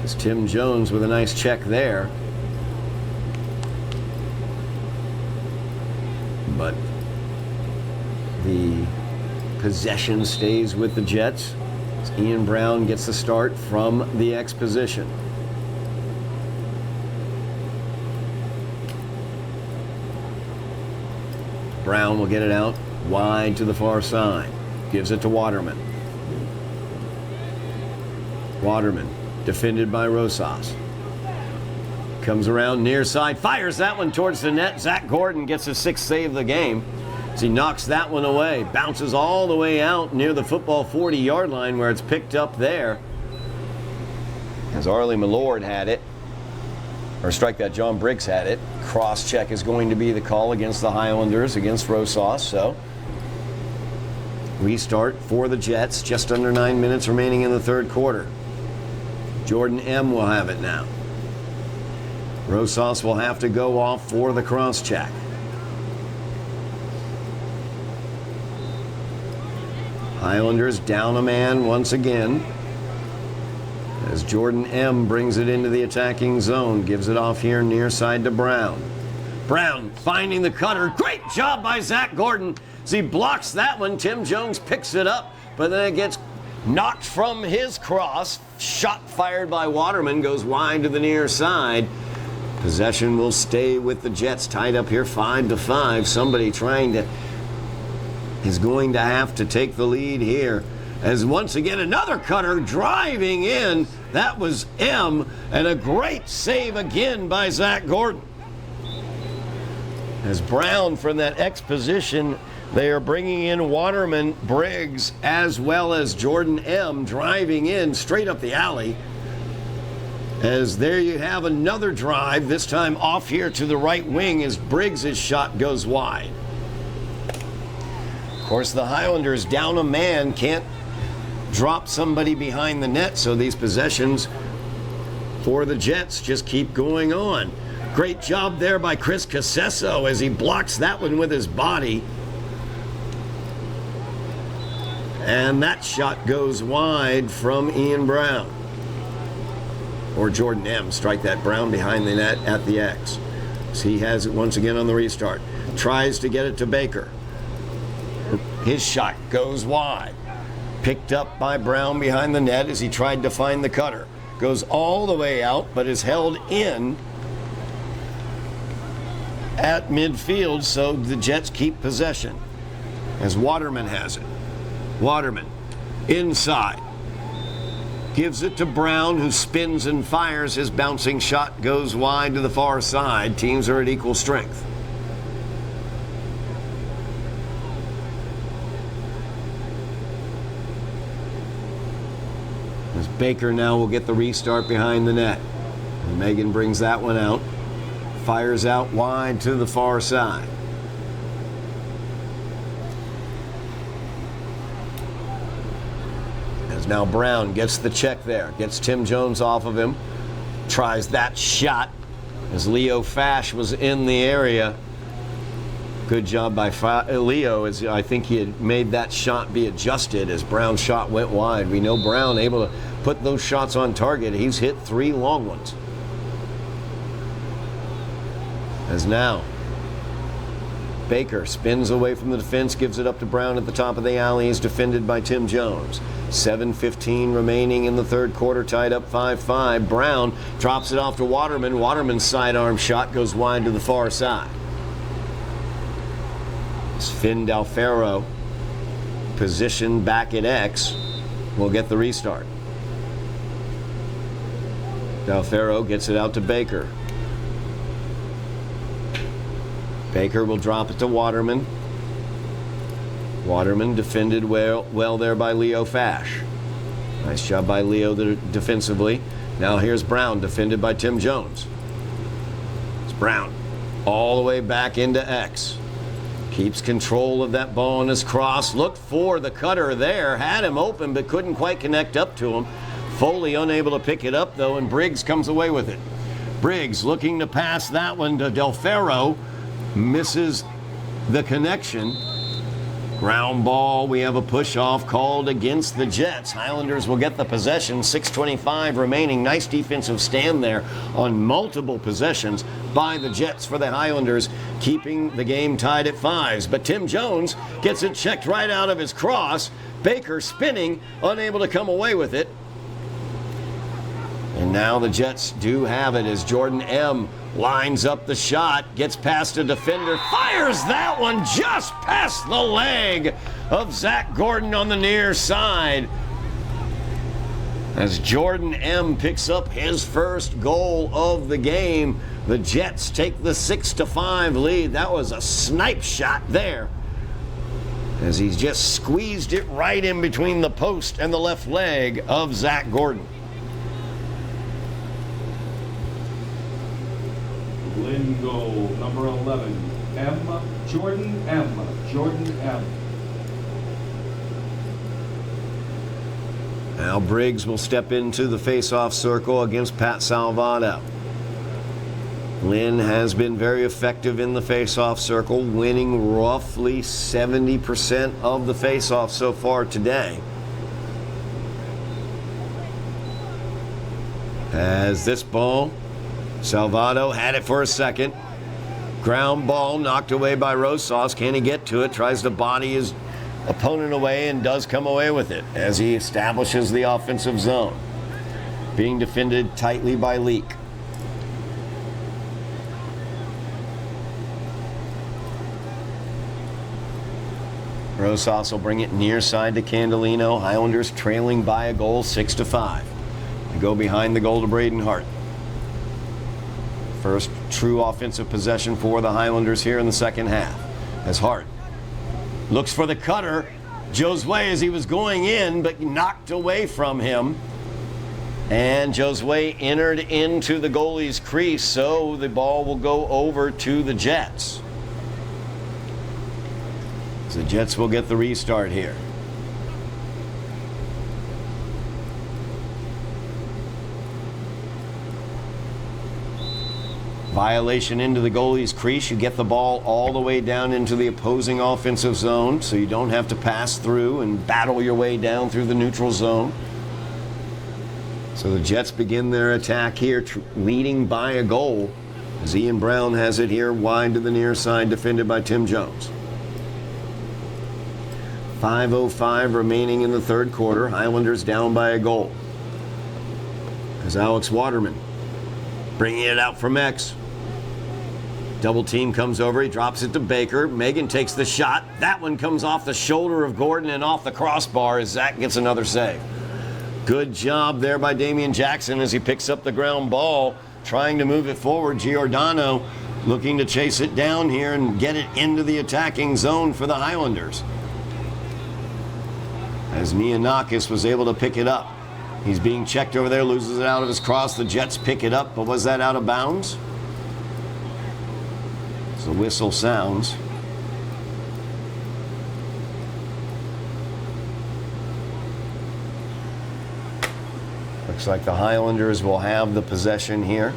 As Tim Jones with a nice check there. But the possession stays with the Jets. As Ian Brown gets the start from the X position. Brown will get it out wide to the far side. Gives it to Waterman. Waterman defended by Rosas. Comes around near side, fires that one towards the net. Zach Gordon gets his sixth save of the game as he knocks that one away. Bounces all the way out near the football 40-yard line where it's picked up there. As Arlie Millord had it. Or strike that, John Briggs had it. Cross check is going to be the call against the Highlanders, against Rosas. So restart for the Jets. Just under 9 minutes remaining in the third quarter. Jordan M. will have it now. Rosas will have to go off for the cross check. Highlanders down a man once again. As Jordan M. brings it into the attacking zone. Gives it off here near side to Brown. Brown finding the cutter. Great job by Zach Gordon. As he blocks that one, Tim Jones picks it up. But then it gets knocked from his cross. Shot fired by Waterman. Goes wide to the near side. Possession will stay with the Jets. Tied up here 5-5. Somebody is going to have to take the lead here. As once again another cutter driving in. That was M. And a great save again by Zach Gordon. As Brown from that X position, they are bringing in Waterman, Briggs, as well as Jordan M. driving in straight up the alley. As there you have another drive, this time off here to the right wing as Briggs' shot goes wide. Of course, the Highlanders down a man, can't drop somebody behind the net, so these possessions for the Jets just keep going on. Great job there by Chris Casesso as he blocks that one with his body. And that shot goes wide from Ian Brown. Or Jordan M. Strike that. Brown behind the net at the X. So he has it once again on the restart. Tries to get it to Baker. His shot goes wide. Picked up by Brown behind the net as he tried to find the cutter. Goes all the way out, but is held in at midfield, so the Jets keep possession. As Waterman has it. Waterman inside. Gives it to Brown, who spins and fires. His bouncing shot goes wide to the far side. Teams are at equal strength. As Baker now will get the restart behind the net. And Megan brings that one out. Fires out wide to the far side. As now Brown gets the check there. Gets Tim Jones off of him. Tries that shot as Leo Fash was in the area. Good job by Leo, as I think he had made that shot be adjusted as Brown's shot went wide. We know Brown able to put those shots on target. He's hit 3 long ones. As now Baker spins away from the defense, gives it up to Brown at the top of the alley. He's defended by Tim Jones. 7:15 remaining in the third quarter, tied up 5-5. Brown drops it off to Waterman. Waterman's sidearm shot goes wide to the far side. As Finn Dalfero, positioned back at X, will get the restart. Dalfero gets it out to Baker. Baker will drop it to Waterman. Waterman defended well there by Leo Fash. Nice job by Leo defensively. Now here's Brown, defended by Tim Jones. It's Brown all the way back into X. Keeps control of that ball on his cross. Looked for the cutter there. Had him open but couldn't quite connect up to him. Foley unable to pick it up though, and Briggs comes away with it. Briggs looking to pass that one to Dalfero. Misses the connection. Ground ball. We have a push-off called against the Jets. Highlanders will get the possession. 6:25 remaining. Nice defensive stand there on multiple possessions by the Jets for the Highlanders, keeping the game tied at 5s. But Tim Jones gets it checked right out of his cross. Baker spinning, unable to come away with it. And now the Jets do have it as Jordan M. lines up the shot, gets past a defender, fires that one just past the leg of Zach Gordon on the near side. As Jordan M. picks up his first goal of the game, the Jets take the 6-5 lead. That was a snipe shot there, as he's just squeezed it right in between the post and the left leg of Zach Gordon. Lynn goal, number 11, Jordan M. Now Briggs will step into the face-off circle against Pat Salvato. Lynn has been very effective in the face-off circle, winning roughly 70% of the face-off so far today. As this ball, Salvato had it for a second. Ground ball knocked away by Rosas. Can he get to it? Tries to body his opponent away and does come away with it as he establishes the offensive zone. Being defended tightly by Leak. Rosas will bring it near side to Candolino. Highlanders trailing by a goal, 6-5. They go behind the goal to Braden Hart. First true offensive possession for the Highlanders here in the second half. As Hart looks for the cutter. Josue as he was going in, but knocked away from him. And Josue entered into the goalie's crease, so the ball will go over to the Jets. So the Jets will get the restart here. Violation into the goalie's crease. You get the ball all the way down into the opposing offensive zone, so you don't have to pass through and battle your way down through the neutral zone. So the Jets begin their attack here, leading by a goal, as Ian Brown has it here wide to the near side, defended by Tim Jones. 5:05 remaining in the third quarter. Highlanders down by a goal. As Alex Waterman bringing it out from X. Double team comes over. He drops it to Baker. Megan takes the shot. That one comes off the shoulder of Gordon and off the crossbar as Zach gets another save. Good job there by Damian Jackson as he picks up the ground ball, trying to move it forward. Giordano looking to chase it down here and get it into the attacking zone for the Highlanders, as Nianakis was able to pick it up. He's being checked over there, loses it out of his cross. The Jets pick it up, but was that out of bounds? So the whistle sounds. Looks like the Highlanders will have the possession here,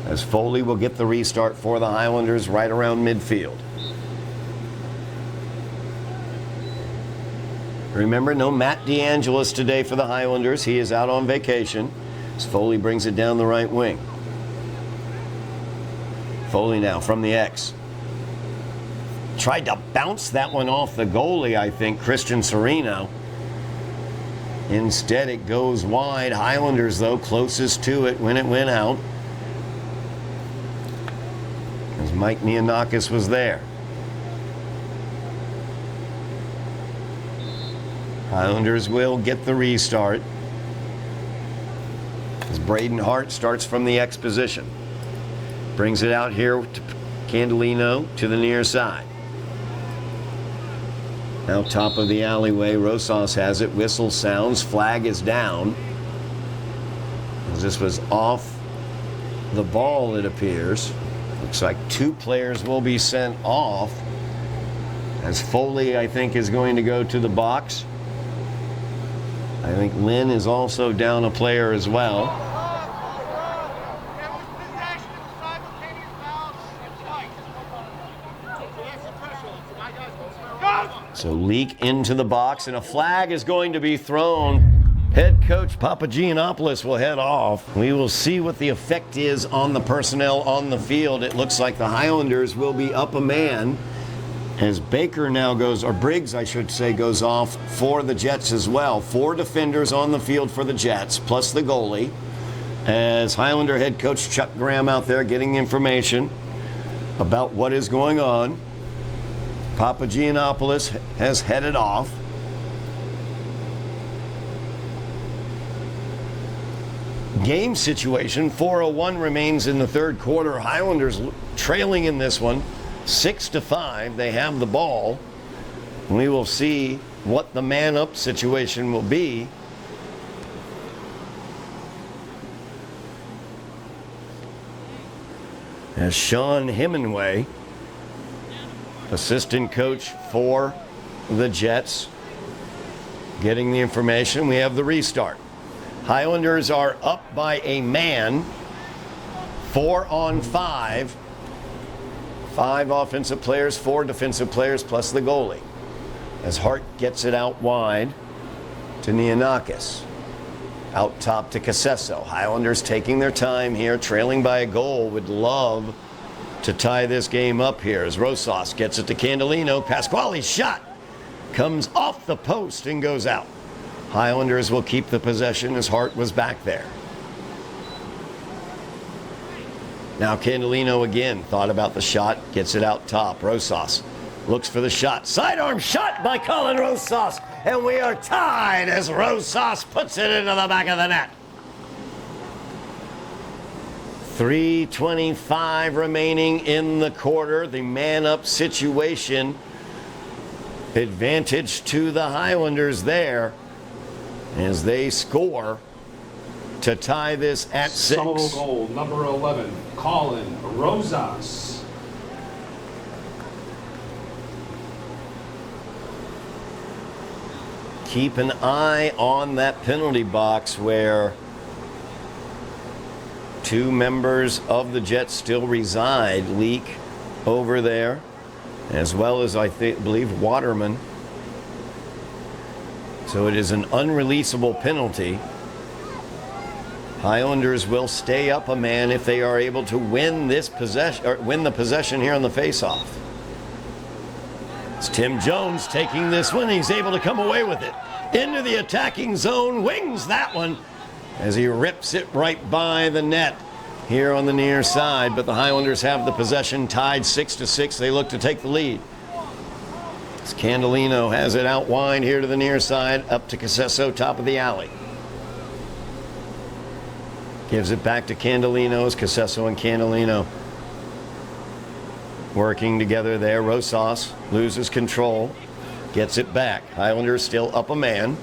as Foley will get the restart for the Highlanders right around midfield. Remember, no Matt DeAngelis today for the Highlanders. He is out on vacation, as Foley brings it down the right wing. Foley now from the X. Tried to bounce that one off the goalie, I think, Christian Sereno. Instead, it goes wide. Highlanders, though, closest to it when it went out, as Mike Nianakis was there. Highlanders will get the restart, as Braden Hart starts from the X position. Brings it out here to Candelino to the near side. Now top of the alleyway, Rosas has it. Whistle sounds, flag is down, as this was off the ball, it appears. Looks like 2 players will be sent off, as Foley, I think, is going to go to the box. I think Lynn is also down a player as well. So leak into the box, and a flag is going to be thrown. Head coach Papagiannopoulos will head off. We will see what the effect is on the personnel on the field. It looks like the Highlanders will be up a man, as Baker now goes, or Briggs, I should say, goes off for the Jets as well. 4 defenders on the field for the Jets, plus the goalie, as Highlander head coach Chuck Graham out there getting information about what is going on. Papagiannopoulos has headed off. Game situation, 4:01 remains in the third quarter. Highlanders trailing in this one, 6-5. They have the ball. We will see what the man-up situation will be. As Sean Hemingway, assistant coach for the Jets, getting the information. We have the restart. Highlanders are up by a man, 4 on 5. 5 offensive players, 4 defensive players, plus the goalie, as Hart gets it out wide to Nianakis. Out top to Casesso. Highlanders taking their time here, trailing by a goal. Would love to tie this game up here, as Rosas gets it to Candelino. Pasquale's shot comes off the post and goes out. Highlanders will keep the possession, as Hart was back there. Now Candelino again thought about the shot, gets it out top. Rosas looks for the shot. Sidearm shot by Colin Rosas, and we are tied as Rosas puts it into the back of the net. 3:25 remaining in the quarter. The man-up situation. Advantage to the Highlanders there, as they score to tie this at 6. Somerville goal, number 11, Colin Rosas. Keep an eye on that penalty box, where 2 members of the Jets still reside. Leak over there, as well as I believe Waterman. So it is an unreleasable penalty. Highlanders will stay up a man if they are able to win this possession, or win the possession here on the faceoff. It's Tim Jones taking this one. He's able to come away with it into the attacking zone. Wings that one as he rips it right by the net here on the near side. But the Highlanders have the possession, tied 6-6. They look to take the lead. As Candelino has it out wide here to the near side, up to Casesso, top of the alley. Gives it back to Candelino, as Casesso and Candelino working together there. Rosas loses control. Gets it back. Highlanders still up a man.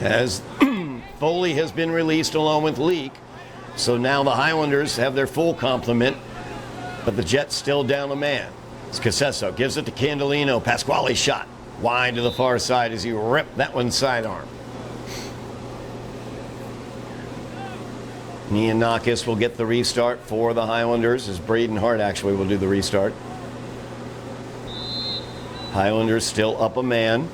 As Foley has been released along with Leak. So now the Highlanders have their full complement, but the Jets still down a man. It's Casesso, gives it to Candolino. Pasquale shot wide to the far side as he ripped that one sidearm. Giannakis will get the restart for the Highlanders as Braden Hart actually will do the restart. Highlanders still up a man.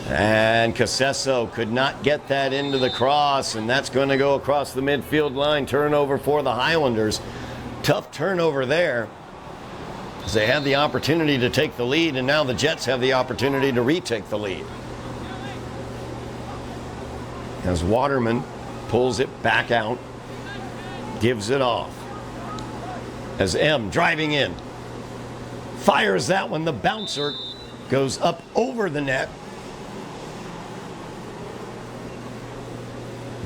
And Casesso could not get that into the cross, and that's going to go across the midfield line. Turnover for the Highlanders. Tough turnover there, as they had the opportunity to take the lead, and now the Jets have the opportunity to retake the lead. As Waterman pulls it back out, gives it off. As M driving in, fires that one. The bouncer goes up over the net.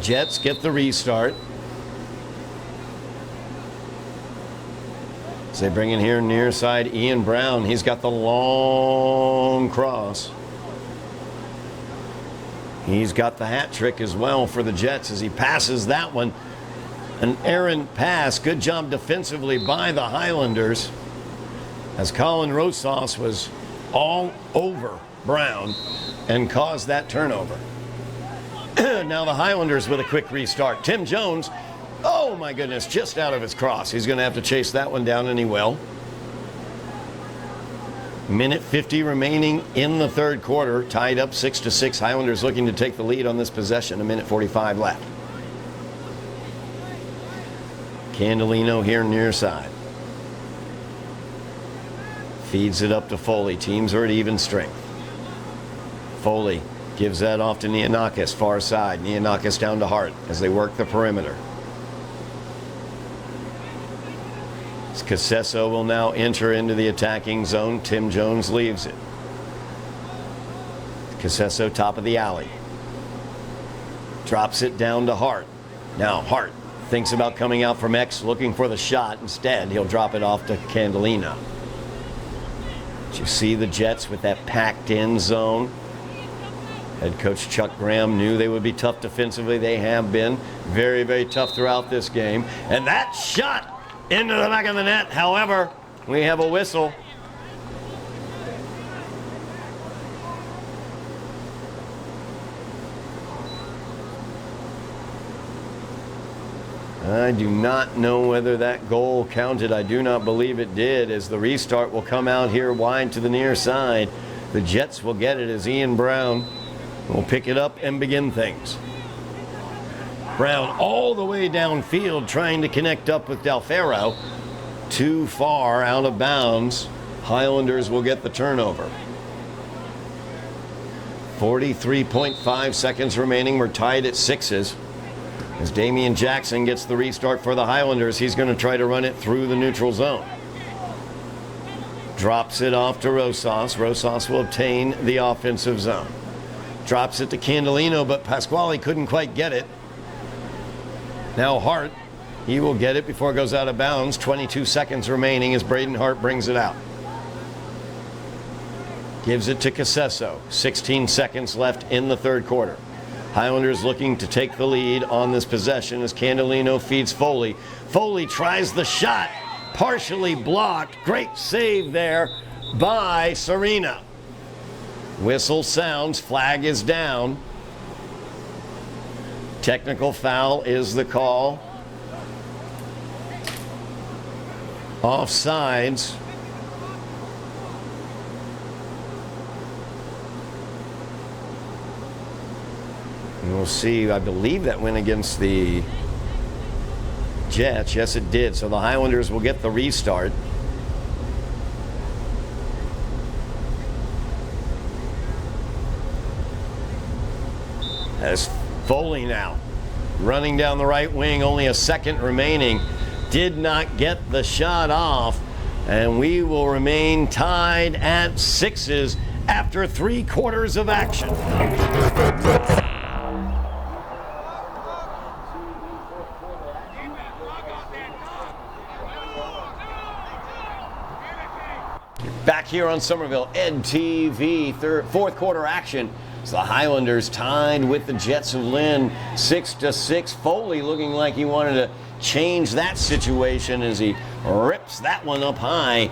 Jets get the restart. As they bring in here near side, Ian Brown. He's got the long cross. He's got the hat trick as well for the Jets as he passes that one. An errant pass. Good job defensively by the Highlanders, as Colin Rosas was all over Brown and caused that turnover. Now the Highlanders with a quick restart. Tim Jones, oh my goodness, just out of his cross. He's going to have to chase that one down, and he will. Minute 50 remaining in the third quarter. Tied up 6-6. Highlanders looking to take the lead on this possession. A minute 45 left. Candolino here near side. Feeds it up to Foley. Teams are at even strength. Foley gives that off to Giannakis, far side. Giannakis down to Hart as they work the perimeter. Casesso will now enter into the attacking zone. Tim Jones leaves it. Casesso top of the alley. Drops it down to Hart. Now Hart thinks about coming out from X, looking for the shot. Instead, he'll drop it off to Candolino. But you see the Jets with that packed in zone. Head coach Chuck Graham knew they would be tough defensively. They have been very, very tough throughout this game. And that shot into the back of the net. However, we have a whistle. I do not know whether that goal counted. I do not believe it did, as the restart will come out here wide to the near side. The Jets will get it as Ian Brown will pick it up and begin things. Brown all the way downfield trying to connect up with Del Ferro. Too far out of bounds. Highlanders will get the turnover. 43.5 seconds remaining. We're tied at 6s. As Damian Jackson gets the restart for the Highlanders, he's going to try to run it through the neutral zone. Drops it off to Rosas. Rosas will obtain the offensive zone. Drops it to Candolino, but Pasquale couldn't quite get it. Now Hart, he will get it before it goes out of bounds. 22 seconds remaining as Braden Hart brings it out. Gives it to Casesso. 16 seconds left in the third quarter. Highlanders looking to take the lead on this possession as Candolino feeds Foley. Foley tries the shot, partially blocked. Great save there by Serena. Whistle sounds, flag is down. Technical foul is the call. Offsides. And we'll see, I believe that went against the Jets. Yes, it did. So the Highlanders will get the restart. As Foley now running down the right wing, only a second remaining. Did not get the shot off, and we will remain tied at 6s after 3 quarters of action. Back here on Somerville, EdTV, fourth quarter action. So the Highlanders tied with the Jets of Lynn, 6-6. Foley looking like he wanted to change that situation as he rips that one up high.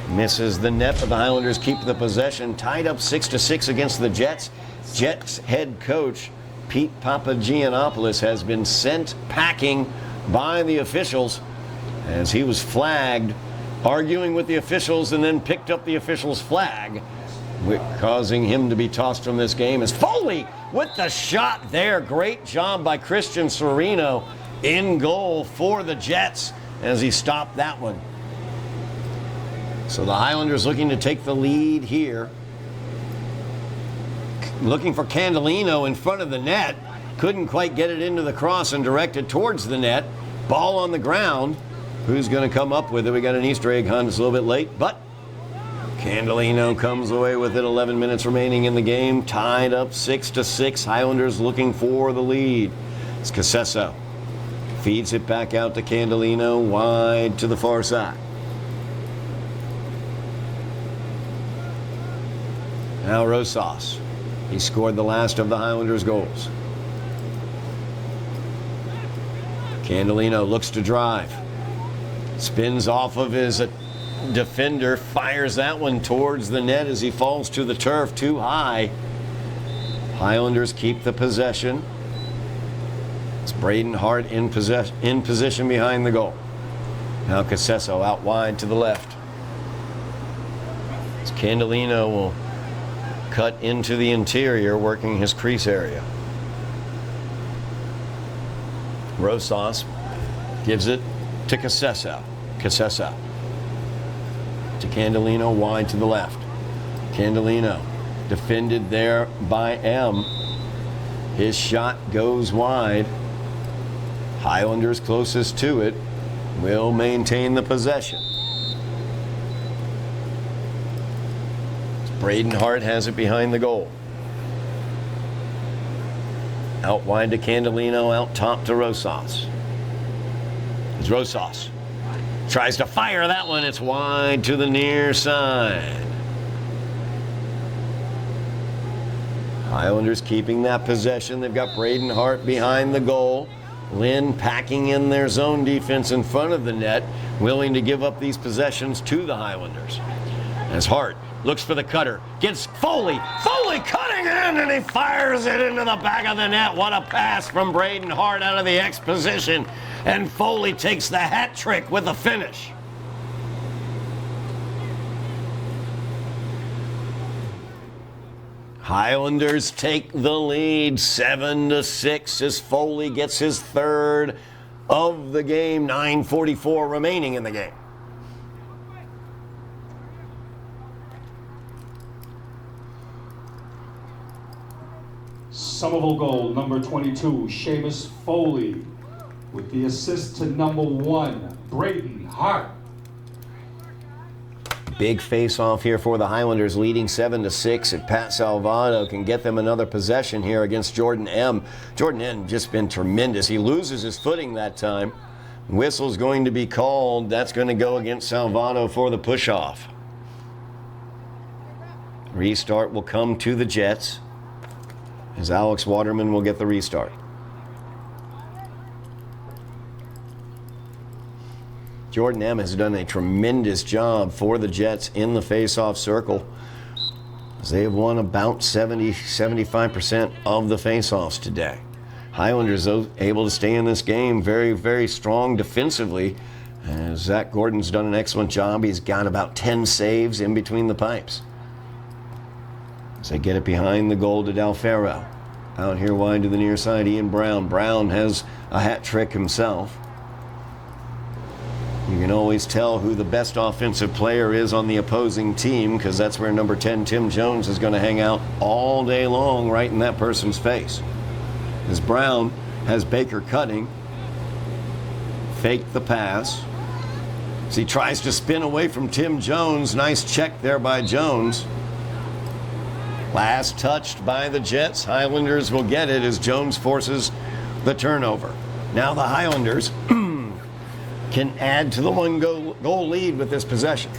Misses the net, but the Highlanders keep the possession. Tied up 6-6 against the Jets. Jets head coach Pete Papagiannopoulos has been sent packing by the officials as he was flagged, arguing with the officials, and then picked up the officials' flag, causing him to be tossed from this game. As Foley with the shot there. Great job by Christian Sereno in goal for the Jets as he stopped that one. So the Highlanders looking to take the lead here. Looking for Candolino in front of the net. Couldn't quite get it into the cross and direct it towards the net. Ball on the ground. Who's going to come up with it? We got an Easter egg hunt. It's a little bit late, but Candolino comes away with it. 11 minutes remaining in the game. Tied up 6-6. Highlanders looking for the lead. It's Casesso. Feeds it back out to Candolino. Wide to the far side. Now Rosas. He scored the last of the Highlanders' goals. Candolino looks to drive. Spins off of his defender. Fires that one towards the net as he falls to the turf too high. Highlanders keep the possession. It's Braden Hart in position behind the goal. Now Casesso out wide to the left. As Candolino will cut into the interior, working his crease area. Rosas gives it to Casesso. Casesso to Candolino, wide to the left. Candolino defended there by M. His shot goes wide. Highlanders closest to it will maintain the possession. Braden Hart has it behind the goal. Out wide to Candolino, out top to Rosas. It's Rosas. Tries to fire that one. It's wide to the near side. Highlanders keeping that possession. They've got Braden Hart behind the goal. Lynn packing in their zone defense in front of the net, willing to give up these possessions to the Highlanders. As Hart looks for the cutter, gets Foley. Foley cutting in, and he fires it into the back of the net. What a pass from Braden Hart out of the X position. And Foley takes the hat trick with the finish. Highlanders take the lead 7-6 as Foley gets his third of the game. 9:44 remaining in the game. Somerville goal, number 22, Seamus Foley, with the assist to number 1, Braden Hart. Big face-off here for the Highlanders, leading 7-6. And Pat Salvato can get them another possession here against Jordan M. Jordan M just been tremendous. He loses his footing that time. Whistle's going to be called. That's going to go against Salvato for the push-off. Restart will come to the Jets, as Alex Waterman will get the restart. Jordan M. has done a tremendous job for the Jets in the face-off circle, as they have won about 75% of the face-offs today. Highlanders, though, able to stay in this game very, very strong defensively, as Zach Gordon's done an excellent job. He's got about 10 saves in between the pipes. As they get it behind the goal to Dalfero. Out here wide to the near side, Ian Brown. Brown has a hat trick himself. You can always tell who the best offensive player is on the opposing team, because that's where number 10, Tim Jones, is going to hang out all day long, right in that person's face. As Brown has Baker cutting. Fake the pass. As he tries to spin away from Tim Jones. Nice check there by Jones. Last touched by the Jets. Highlanders will get it as Jones forces the turnover. Now the Highlanders can add to the one goal lead with this possession.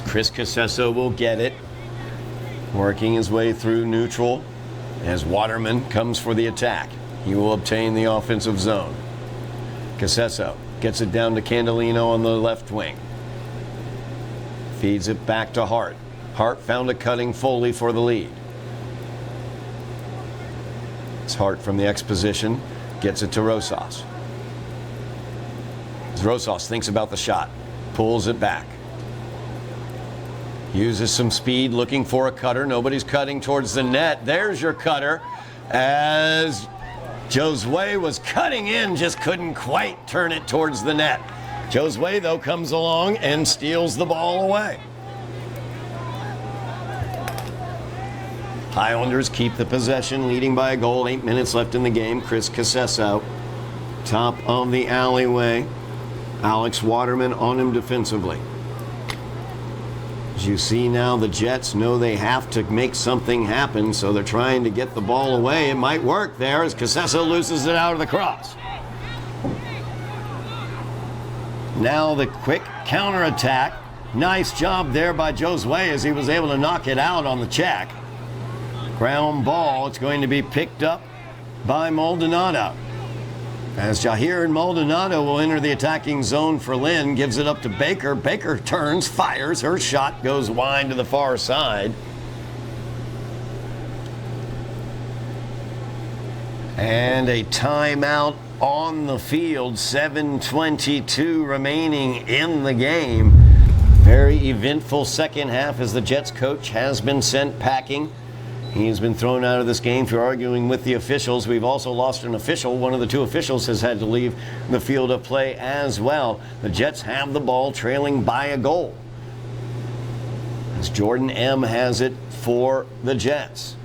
Chris Casesso will get it, working his way through neutral as Waterman comes for the attack. He will obtain the offensive zone. Casesso gets it down to Candelino on the left wing. Feeds it back to Hart. Hart found a cutting Foley for the lead. It's Hart from the X position, gets it to Rosas. As Rosas thinks about the shot, pulls it back. Uses some speed, looking for a cutter. Nobody's cutting towards the net. There's your cutter. As Josue was cutting in, just couldn't quite turn it towards the net. Josue, though, comes along and steals the ball away. Highlanders keep the possession, leading by a goal. 8 minutes left in the game. Chris Casesso, top of the alleyway. Alex Waterman on him defensively. As you see now, the Jets know they have to make something happen, so they're trying to get the ball away. It might work there as Casesso loses it out of the cross. Now the quick counterattack. Nice job there by Josue as he was able to knock it out on the check. Ground ball. It's going to be picked up by Maldonado. As Jahir and Maldonado will enter the attacking zone for Lynn, gives it up to Baker. Baker turns, fires. Her shot goes wide to the far side. And a timeout on the field. 7:22 remaining in the game. Very eventful second half as the Jets coach has been sent packing. He's been thrown out of this game for arguing with the officials. We've also lost an official. One of the two officials has had to leave the field of play as well. The Jets have the ball, trailing by a goal. As Jordan M. has it for the Jets.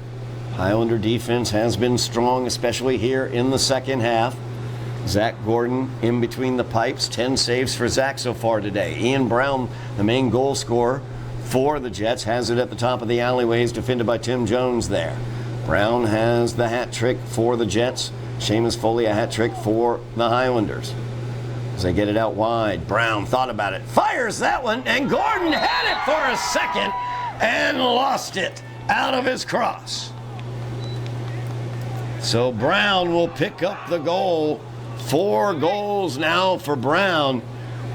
Highlander defense has been strong, especially here in the second half. Zach Gordon in between the pipes. 10 saves for Zach so far today. Ian Brown, the main goal scorer for the Jets, has it at the top of the alleyways, defended by Tim Jones there. Brown has the hat trick for the Jets. Seamus Foley a hat trick for the Highlanders. As they get it out wide, Brown thought about it, fires that one, and Gordon had it for a second and lost it out of his cross. So Brown will pick up the goal. 4 goals now for Brown,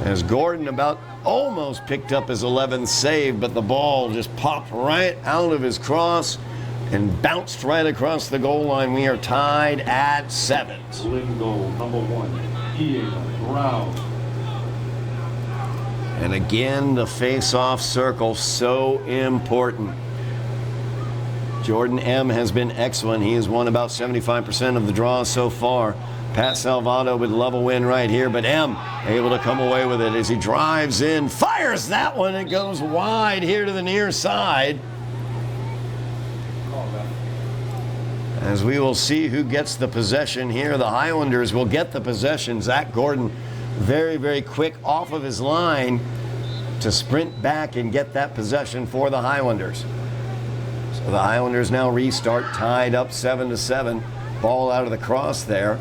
as Gordon about almost picked up his 11th save, but the ball just popped right out of his cross and bounced right across the goal line. We are tied at 7. Lynn goal, number 1, Ian Brown. And again, the face-off circle, so important. Jordan M. has been excellent. He has won about 75% of the draws so far. Pat Salvato would love a win right here, but M able to come away with it as he drives in, fires that one. It goes wide here to the near side. As we will see who gets the possession here. The Highlanders will get the possession. Zach Gordon very, very quick off of his line to sprint back and get that possession for the Highlanders. So the Highlanders now restart, tied up 7-7. Ball out of the cross there.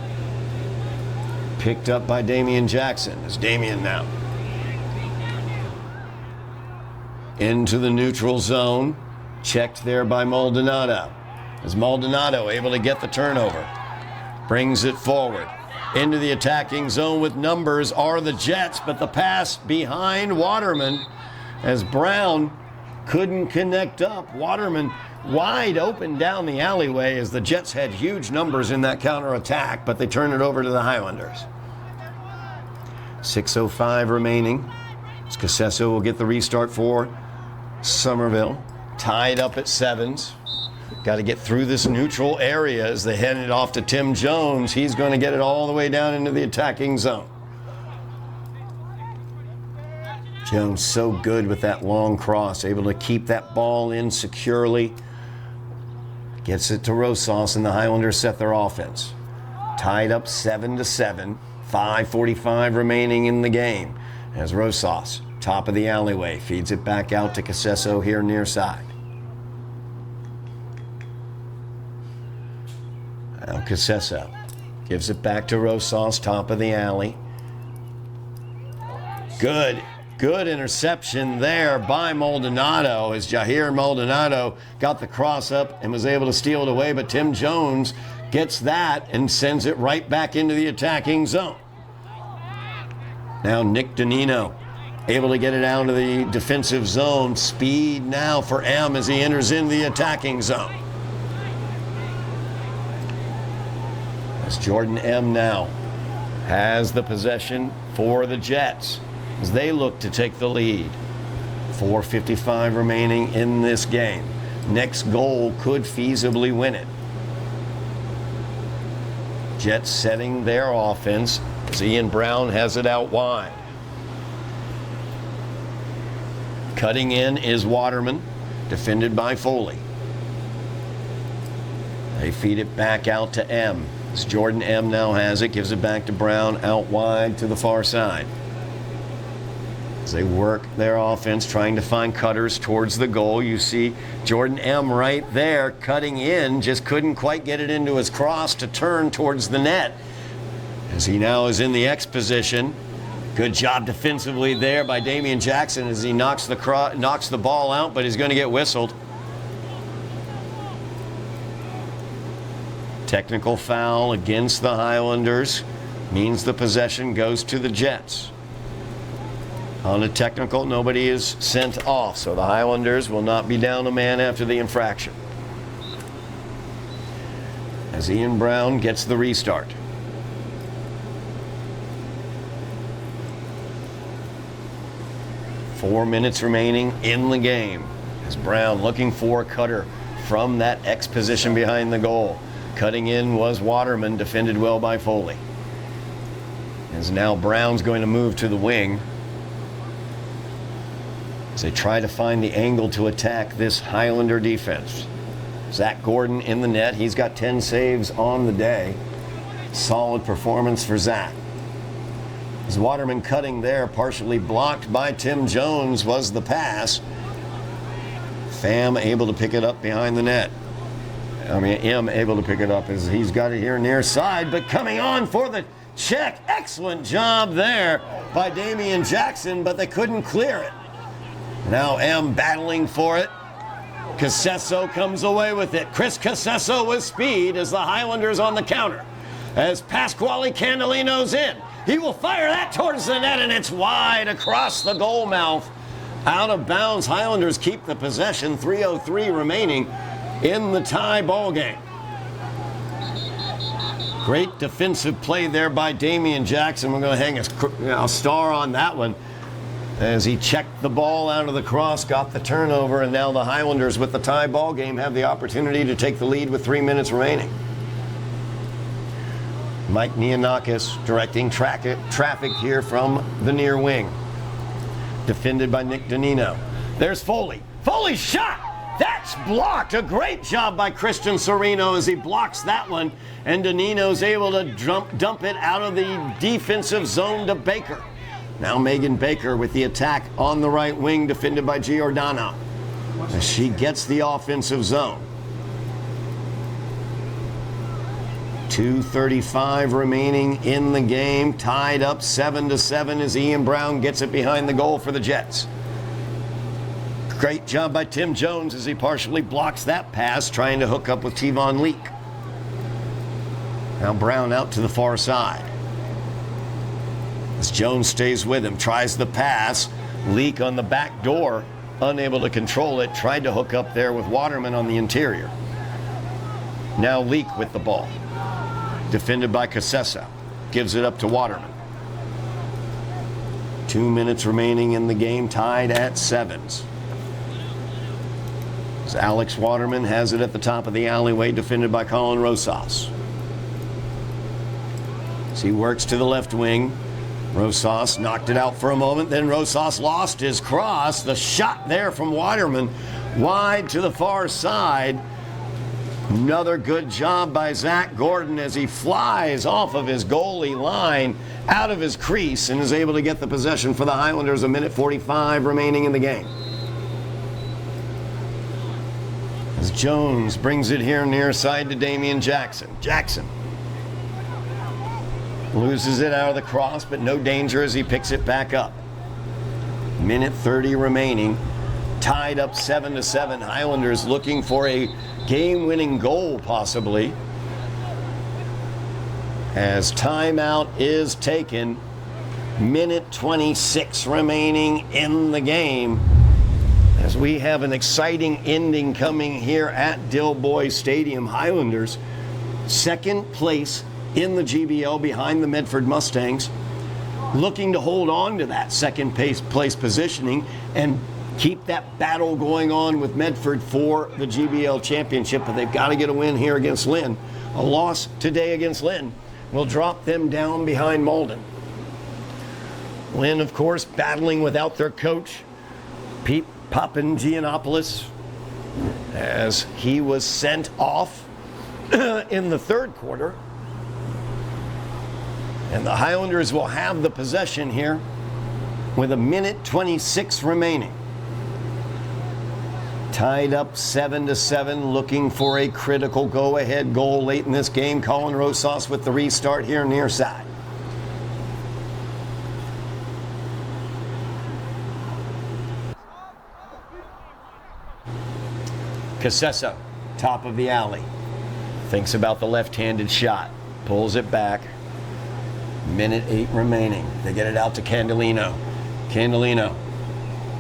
Picked up by Damian Jackson. It's Damian now. Into the neutral zone. Checked there by Maldonado. As Maldonado able to get the turnover. Brings it forward. Into the attacking zone with numbers are the Jets, but the pass behind Waterman as Brown couldn't connect up. Waterman wide open down the alleyway as the Jets had huge numbers in that counterattack, but they turn it over to the Highlanders. 6:05 remaining. Casesso will get the restart for Somerville. Tied up at 7s. Got to get through this neutral area as they head it off to Tim Jones. He's going to get it all the way down into the attacking zone. Jones so good with that long cross, able to keep that ball in securely. Gets it to Rosas, and the Highlanders set their offense. Tied up 7-7. 5:45 remaining in the game. As Rosas, top of the alleyway, feeds it back out to Casesso here near side. Now Casesso gives it back to Rosas, top of the alley. Good Good interception there by Maldonado as Jair Maldonado got the cross up and was able to steal it away, but Tim Jones gets that and sends it right back into the attacking zone. Now Nick Danino able to get it out of the defensive zone. Speed now for M as he enters in the attacking zone. As Jordan M now has the possession for the Jets as they look to take the lead. 4:55 remaining in this game. Next goal could feasibly win it. Jets setting their offense as Ian Brown has it out wide. Cutting in is Waterman, defended by Foley. They feed it back out to M. As Jordan M now has it, gives it back to Brown out wide to the far side. As they work their offense, trying to find cutters towards the goal. You see Jordan M right there cutting in, just couldn't quite get it into his cross to turn towards the net. As he now is in the X position. Good job defensively there by Damian Jackson as he knocks the ball out, but he's going to get whistled. Technical foul against the Highlanders means the possession goes to the Jets. On a technical, nobody is sent off, so the Highlanders will not be down a man after the infraction. As Ian Brown gets the restart. Four minutes remaining in the game. As Brown looking for a cutter from that X position behind the goal. Cutting in was Waterman, defended well by Foley. As now Brown's going to move to the wing. As they try to find the angle to attack this Highlander defense. Zach Gordon in the net. He's got 10 saves on the day. Solid performance for Zach. As Waterman cutting there, partially blocked by Tim Jones was the pass. Pham able to pick it up behind the net. M able to pick it up as he's got it here near side, but coming on for the check. Excellent job there by Damian Jackson, but they couldn't clear it. Now M battling for it. Casesso comes away with it. Chris Casesso with speed as the Highlanders on the counter. As Pasquale Candelino's in. He will fire that towards the net, and it's wide across the goal mouth. Out of bounds. Highlanders keep the possession. 3:03 remaining in the tie ball game. Great defensive play there by Damian Jackson. We're going to hang a star on that one as he checked the ball out of the cross, got the turnover, and now the Highlanders with the tie ball game have the opportunity to take the lead with 3 minutes remaining. Mike Neonakis directing traffic here from the near wing. Defended by Nick Danino. There's Foley. Foley's shot! That's blocked. A great job by Christian Serino as he blocks that one. And Danino's able to dump it out of the defensive zone to Baker. Now Megan Baker with the attack on the right wing, defended by Giordano. As she gets the offensive zone. 2:35 remaining in the game. Tied up 7-7 as Ian Brown gets it behind the goal for the Jets. Great job by Tim Jones as he partially blocks that pass, trying to hook up with Tevon Leak. Now Brown out to the far side. As Jones stays with him, tries the pass. Leak on the back door, unable to control it, tried to hook up there with Waterman on the interior. Now Leak with the ball. Defended by Casesso. Gives it up to Waterman. 2 minutes remaining in the game, tied at 7s. As Alex Waterman has it at the top of the alleyway, defended by Colin Rosas. As he works to the left wing, Rosas knocked it out for a moment, then Rosas lost his cross. The shot there from Waterman, wide to the far side. Another good job by Zach Gordon as he flies off of his goalie line out of his crease and is able to get the possession for the Highlanders. 1:45 remaining in the game. As Jones brings it here near side to Damian Jackson. Jackson loses it out of the cross, but no danger as he picks it back up. Minute 30 remaining. Tied up 7-7. Highlanders looking for a game-winning goal, possibly. As timeout is taken. Minute 26 remaining in the game. As we have an exciting ending coming here at Dilboy Stadium. Highlanders, second place in the GBL behind the Medford Mustangs, looking to hold on to that second place positioning and keep that battle going on with Medford for the GBL championship. But they've got to get a win here against Lynn. A loss today against Lynn will drop them down behind Malden. Lynn, of course, battling without their coach, Pete Papangiannopoulos, as he was sent off in the third quarter. And the Highlanders will have the possession here with a minute 26 remaining. Tied up 7-7, looking for a critical go-ahead goal late in this game. Colin Rosas with the restart here near side. Casesso, top of the alley. Thinks about the left-handed shot. Pulls it back. Minute 8 remaining. They get it out to Candelino. Candelino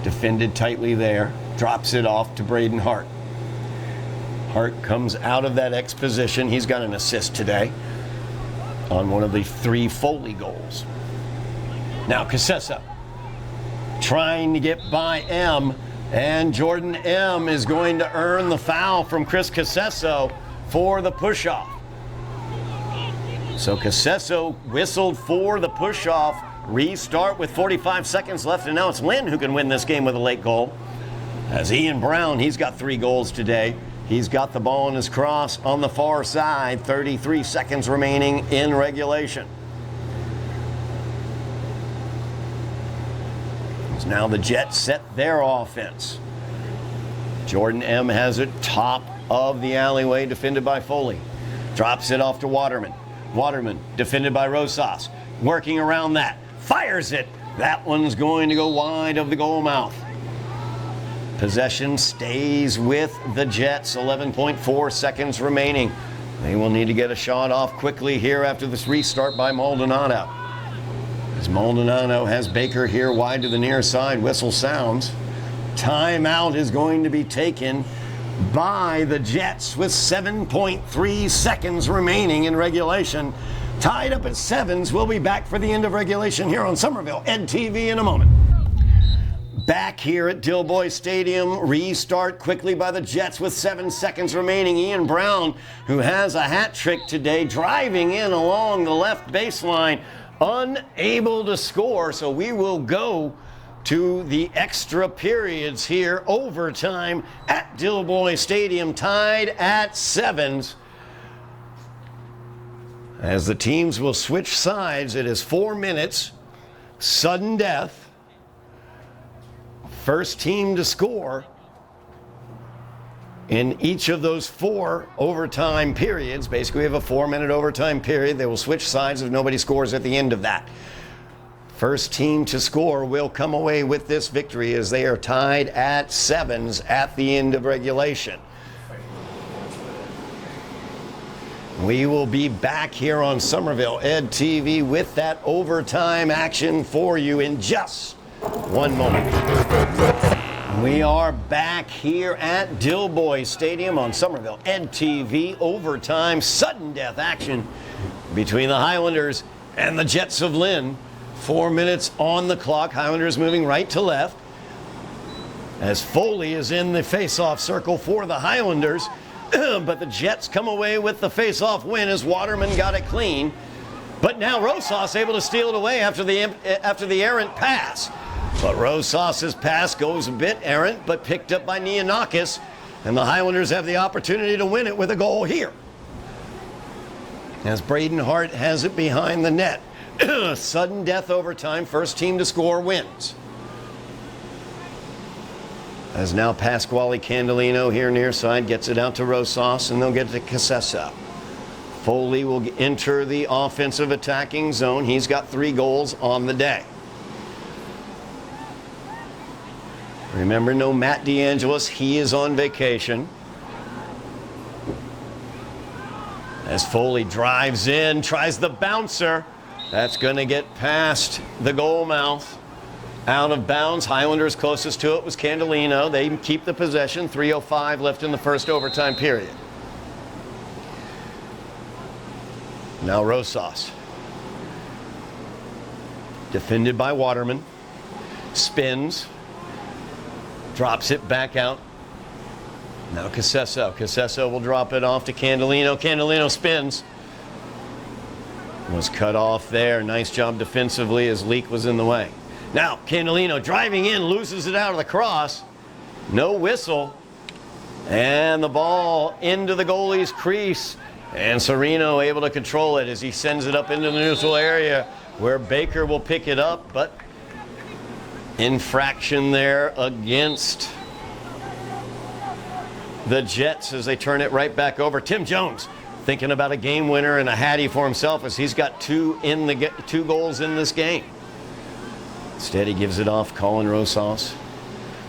defended tightly there. Drops it off to Braden Hart. Hart comes out of that X position. He's got an assist today on one of the 3 Foley goals. Now Casesso trying to get by M, and Jordan M is going to earn the foul from Chris Casesso for the push-off. So Casesso whistled for the push-off. Restart with 45 seconds left, and now it's Lynn who can win this game with a late goal. As Ian Brown, he's got 3 goals today. He's got the ball in his cross on the far side. 33 seconds remaining in regulation. As now the Jets set their offense. Jordan M has it top of the alleyway, defended by Foley. Drops it off to Waterman. Waterman, defended by Rosas. Working around that. Fires it. That one's going to go wide of the goal mouth. Possession stays with the Jets. 11.4 seconds remaining. They will need to get a shot off quickly here after this restart by Maldonado. As Maldonado has Baker here wide to the near side. Whistle sounds. Timeout is going to be taken by the Jets with 7.3 seconds remaining in regulation. Tied up at 7s. We'll be back for the end of regulation here on Somerville EdTV in a moment. Back here at Dilboy Stadium, restart quickly by the Jets with 7 seconds remaining. Ian Brown, who has a hat trick today, driving in along the left baseline, unable to score. So we will go to the extra periods here, overtime at Dilboy Stadium, tied at 7s. As the teams will switch sides, it is 4 minutes, sudden death. First team to score in each of those 4 overtime periods. Basically, we have a 4-minute overtime period. They will switch sides if nobody scores at the end of that. First team to score will come away with this victory as they are tied at 7s at the end of regulation. We will be back here on Somerville EdTV with that overtime action for you in just 1 moment. We are back here at Dilboy Stadium on Somerville EdTV. Overtime sudden death action between the Highlanders and the Jets of Lynn. 4 minutes on the clock. Highlanders moving right to left as Foley is in the face-off circle for the Highlanders. But the Jets come away with the face-off win as Waterman got it clean. But now Rosas able to steal it away after the errant pass. But Rosas' pass goes a bit errant, but picked up by Nianakis. And the Highlanders have the opportunity to win it with a goal here. As Braden Hart has it behind the net. Sudden death overtime. First team to score wins. As now Pasquale Candelino here near side gets it out to Rosas, and they'll get to Casesso. Foley will enter the offensive attacking zone. He's got 3 goals on the day. Remember, no Matt DeAngelis. He is on vacation. As Foley drives in, tries the bouncer. That's going to get past the goal mouth. Out of bounds. Highlanders closest to it was Candelino. They keep the possession. 3:05 left in the first overtime period. Now Rosas. Defended by Waterman. Spins. Drops it back out. Now Casesso. Casesso will drop it off to Candelino. Candelino spins. Was cut off there. Nice job defensively as Leak was in the way. Now Candelino driving in, loses it out of the cross. No whistle. And the ball into the goalie's crease. And Sereno able to control it as he sends it up into the neutral area where Baker will pick it up, but infraction there against the Jets as they turn it right back over. Tim Jones thinking about a game winner and a hattie for himself as he's got two goals in this game. Instead, he gives it off Colin Rosas.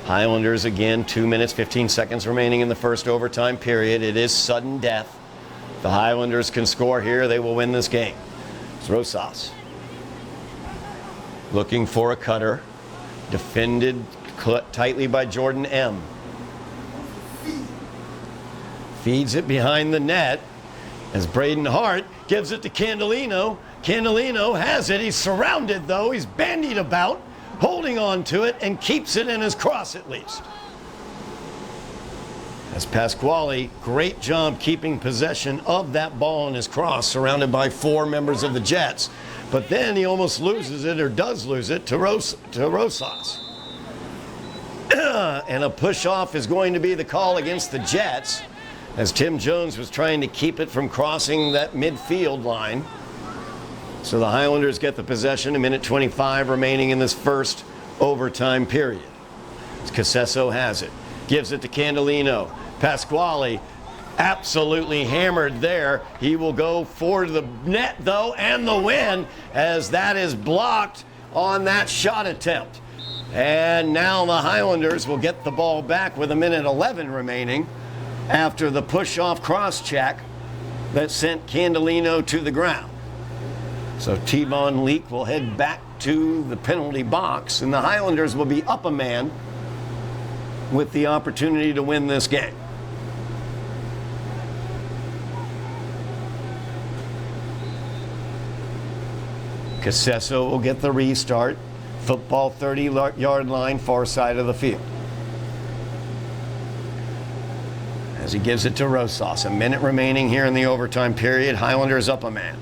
Highlanders again, 2 minutes, 15 seconds remaining in the first overtime period. It is sudden death. If the Highlanders can score here, they will win this game. It's Rosas. Looking for a cutter. Defended tightly by Jordan M. Feeds it behind the net as Braden Hart gives it to Candelino. Candelino has it. He's surrounded, though. He's bandied about, holding on to it, and keeps it in his cross at least. As Pasquale, great job keeping possession of that ball in his cross, surrounded by 4 members of the Jets. But then he almost loses it, or does lose it, to Rosas. And a push-off is going to be the call against the Jets, as Tim Jones was trying to keep it from crossing that midfield line. So the Highlanders get the possession, 1:25 remaining in this first overtime period. Casesso has it, gives it to Candelino. Pasquale absolutely hammered there. He will go for the net, though, and the win, as that is blocked on that shot attempt. And now the Highlanders will get the ball back with 1:11 remaining after the push-off cross-check that sent Candelino to the ground. So T-Von Leak will head back to the penalty box, and the Highlanders will be up a man with the opportunity to win this game. Casesso will get the restart. Football 30-yard line, far side of the field. As he gives it to Rosas. 1 minute remaining here in the overtime period. Highlanders up a man.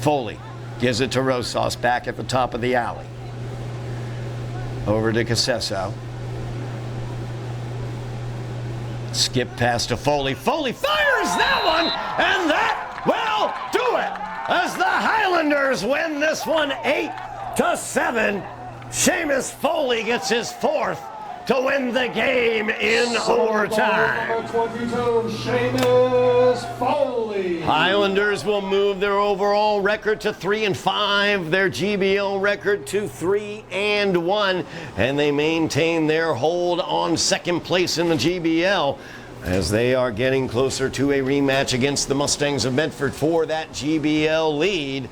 Foley gives it to Rosas back at the top of the alley. Over to Casesso. Skip pass to Foley. Foley fires that one, and that will do it as the Highlanders win this one 8-7. Seamus Foley gets his 4th to win the game in overtime. Number 22, Seamus Foley. Highlanders will move their overall record to 3-5, their GBL record to 3-1, and they maintain their hold on second place in the GBL as they are getting closer to a rematch against the Mustangs of Medford for that GBL lead.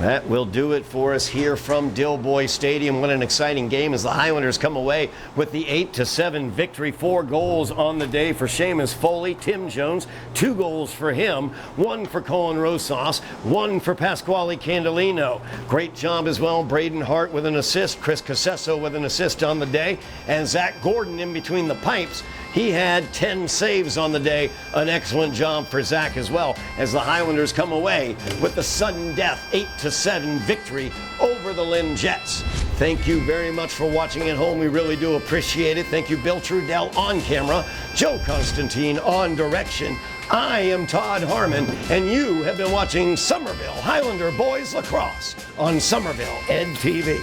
That will do it for us here from Dilboy Stadium. What an exciting game as the Highlanders come away with the 8-7 victory. 4 goals on the day for Seamus Foley. Tim Jones, 2 goals for him. 1 for Colin Rosas, 1 for Pasquale Candelino. Great job as well, Braden Hart with an assist. Chris Casesso with an assist on the day. And Zach Gordon in between the pipes. He had 10 saves on the day. An excellent job for Zach as well, as the Highlanders come away with the sudden death 8-7 victory over the Lynn Jets. Thank you very much for watching at home. We really do appreciate it. Thank you, Bill Trudell on camera, Joe Constantine on direction. I am Todd Harmon, and you have been watching Somerville Highlander Boys Lacrosse on Somerville Ed TV.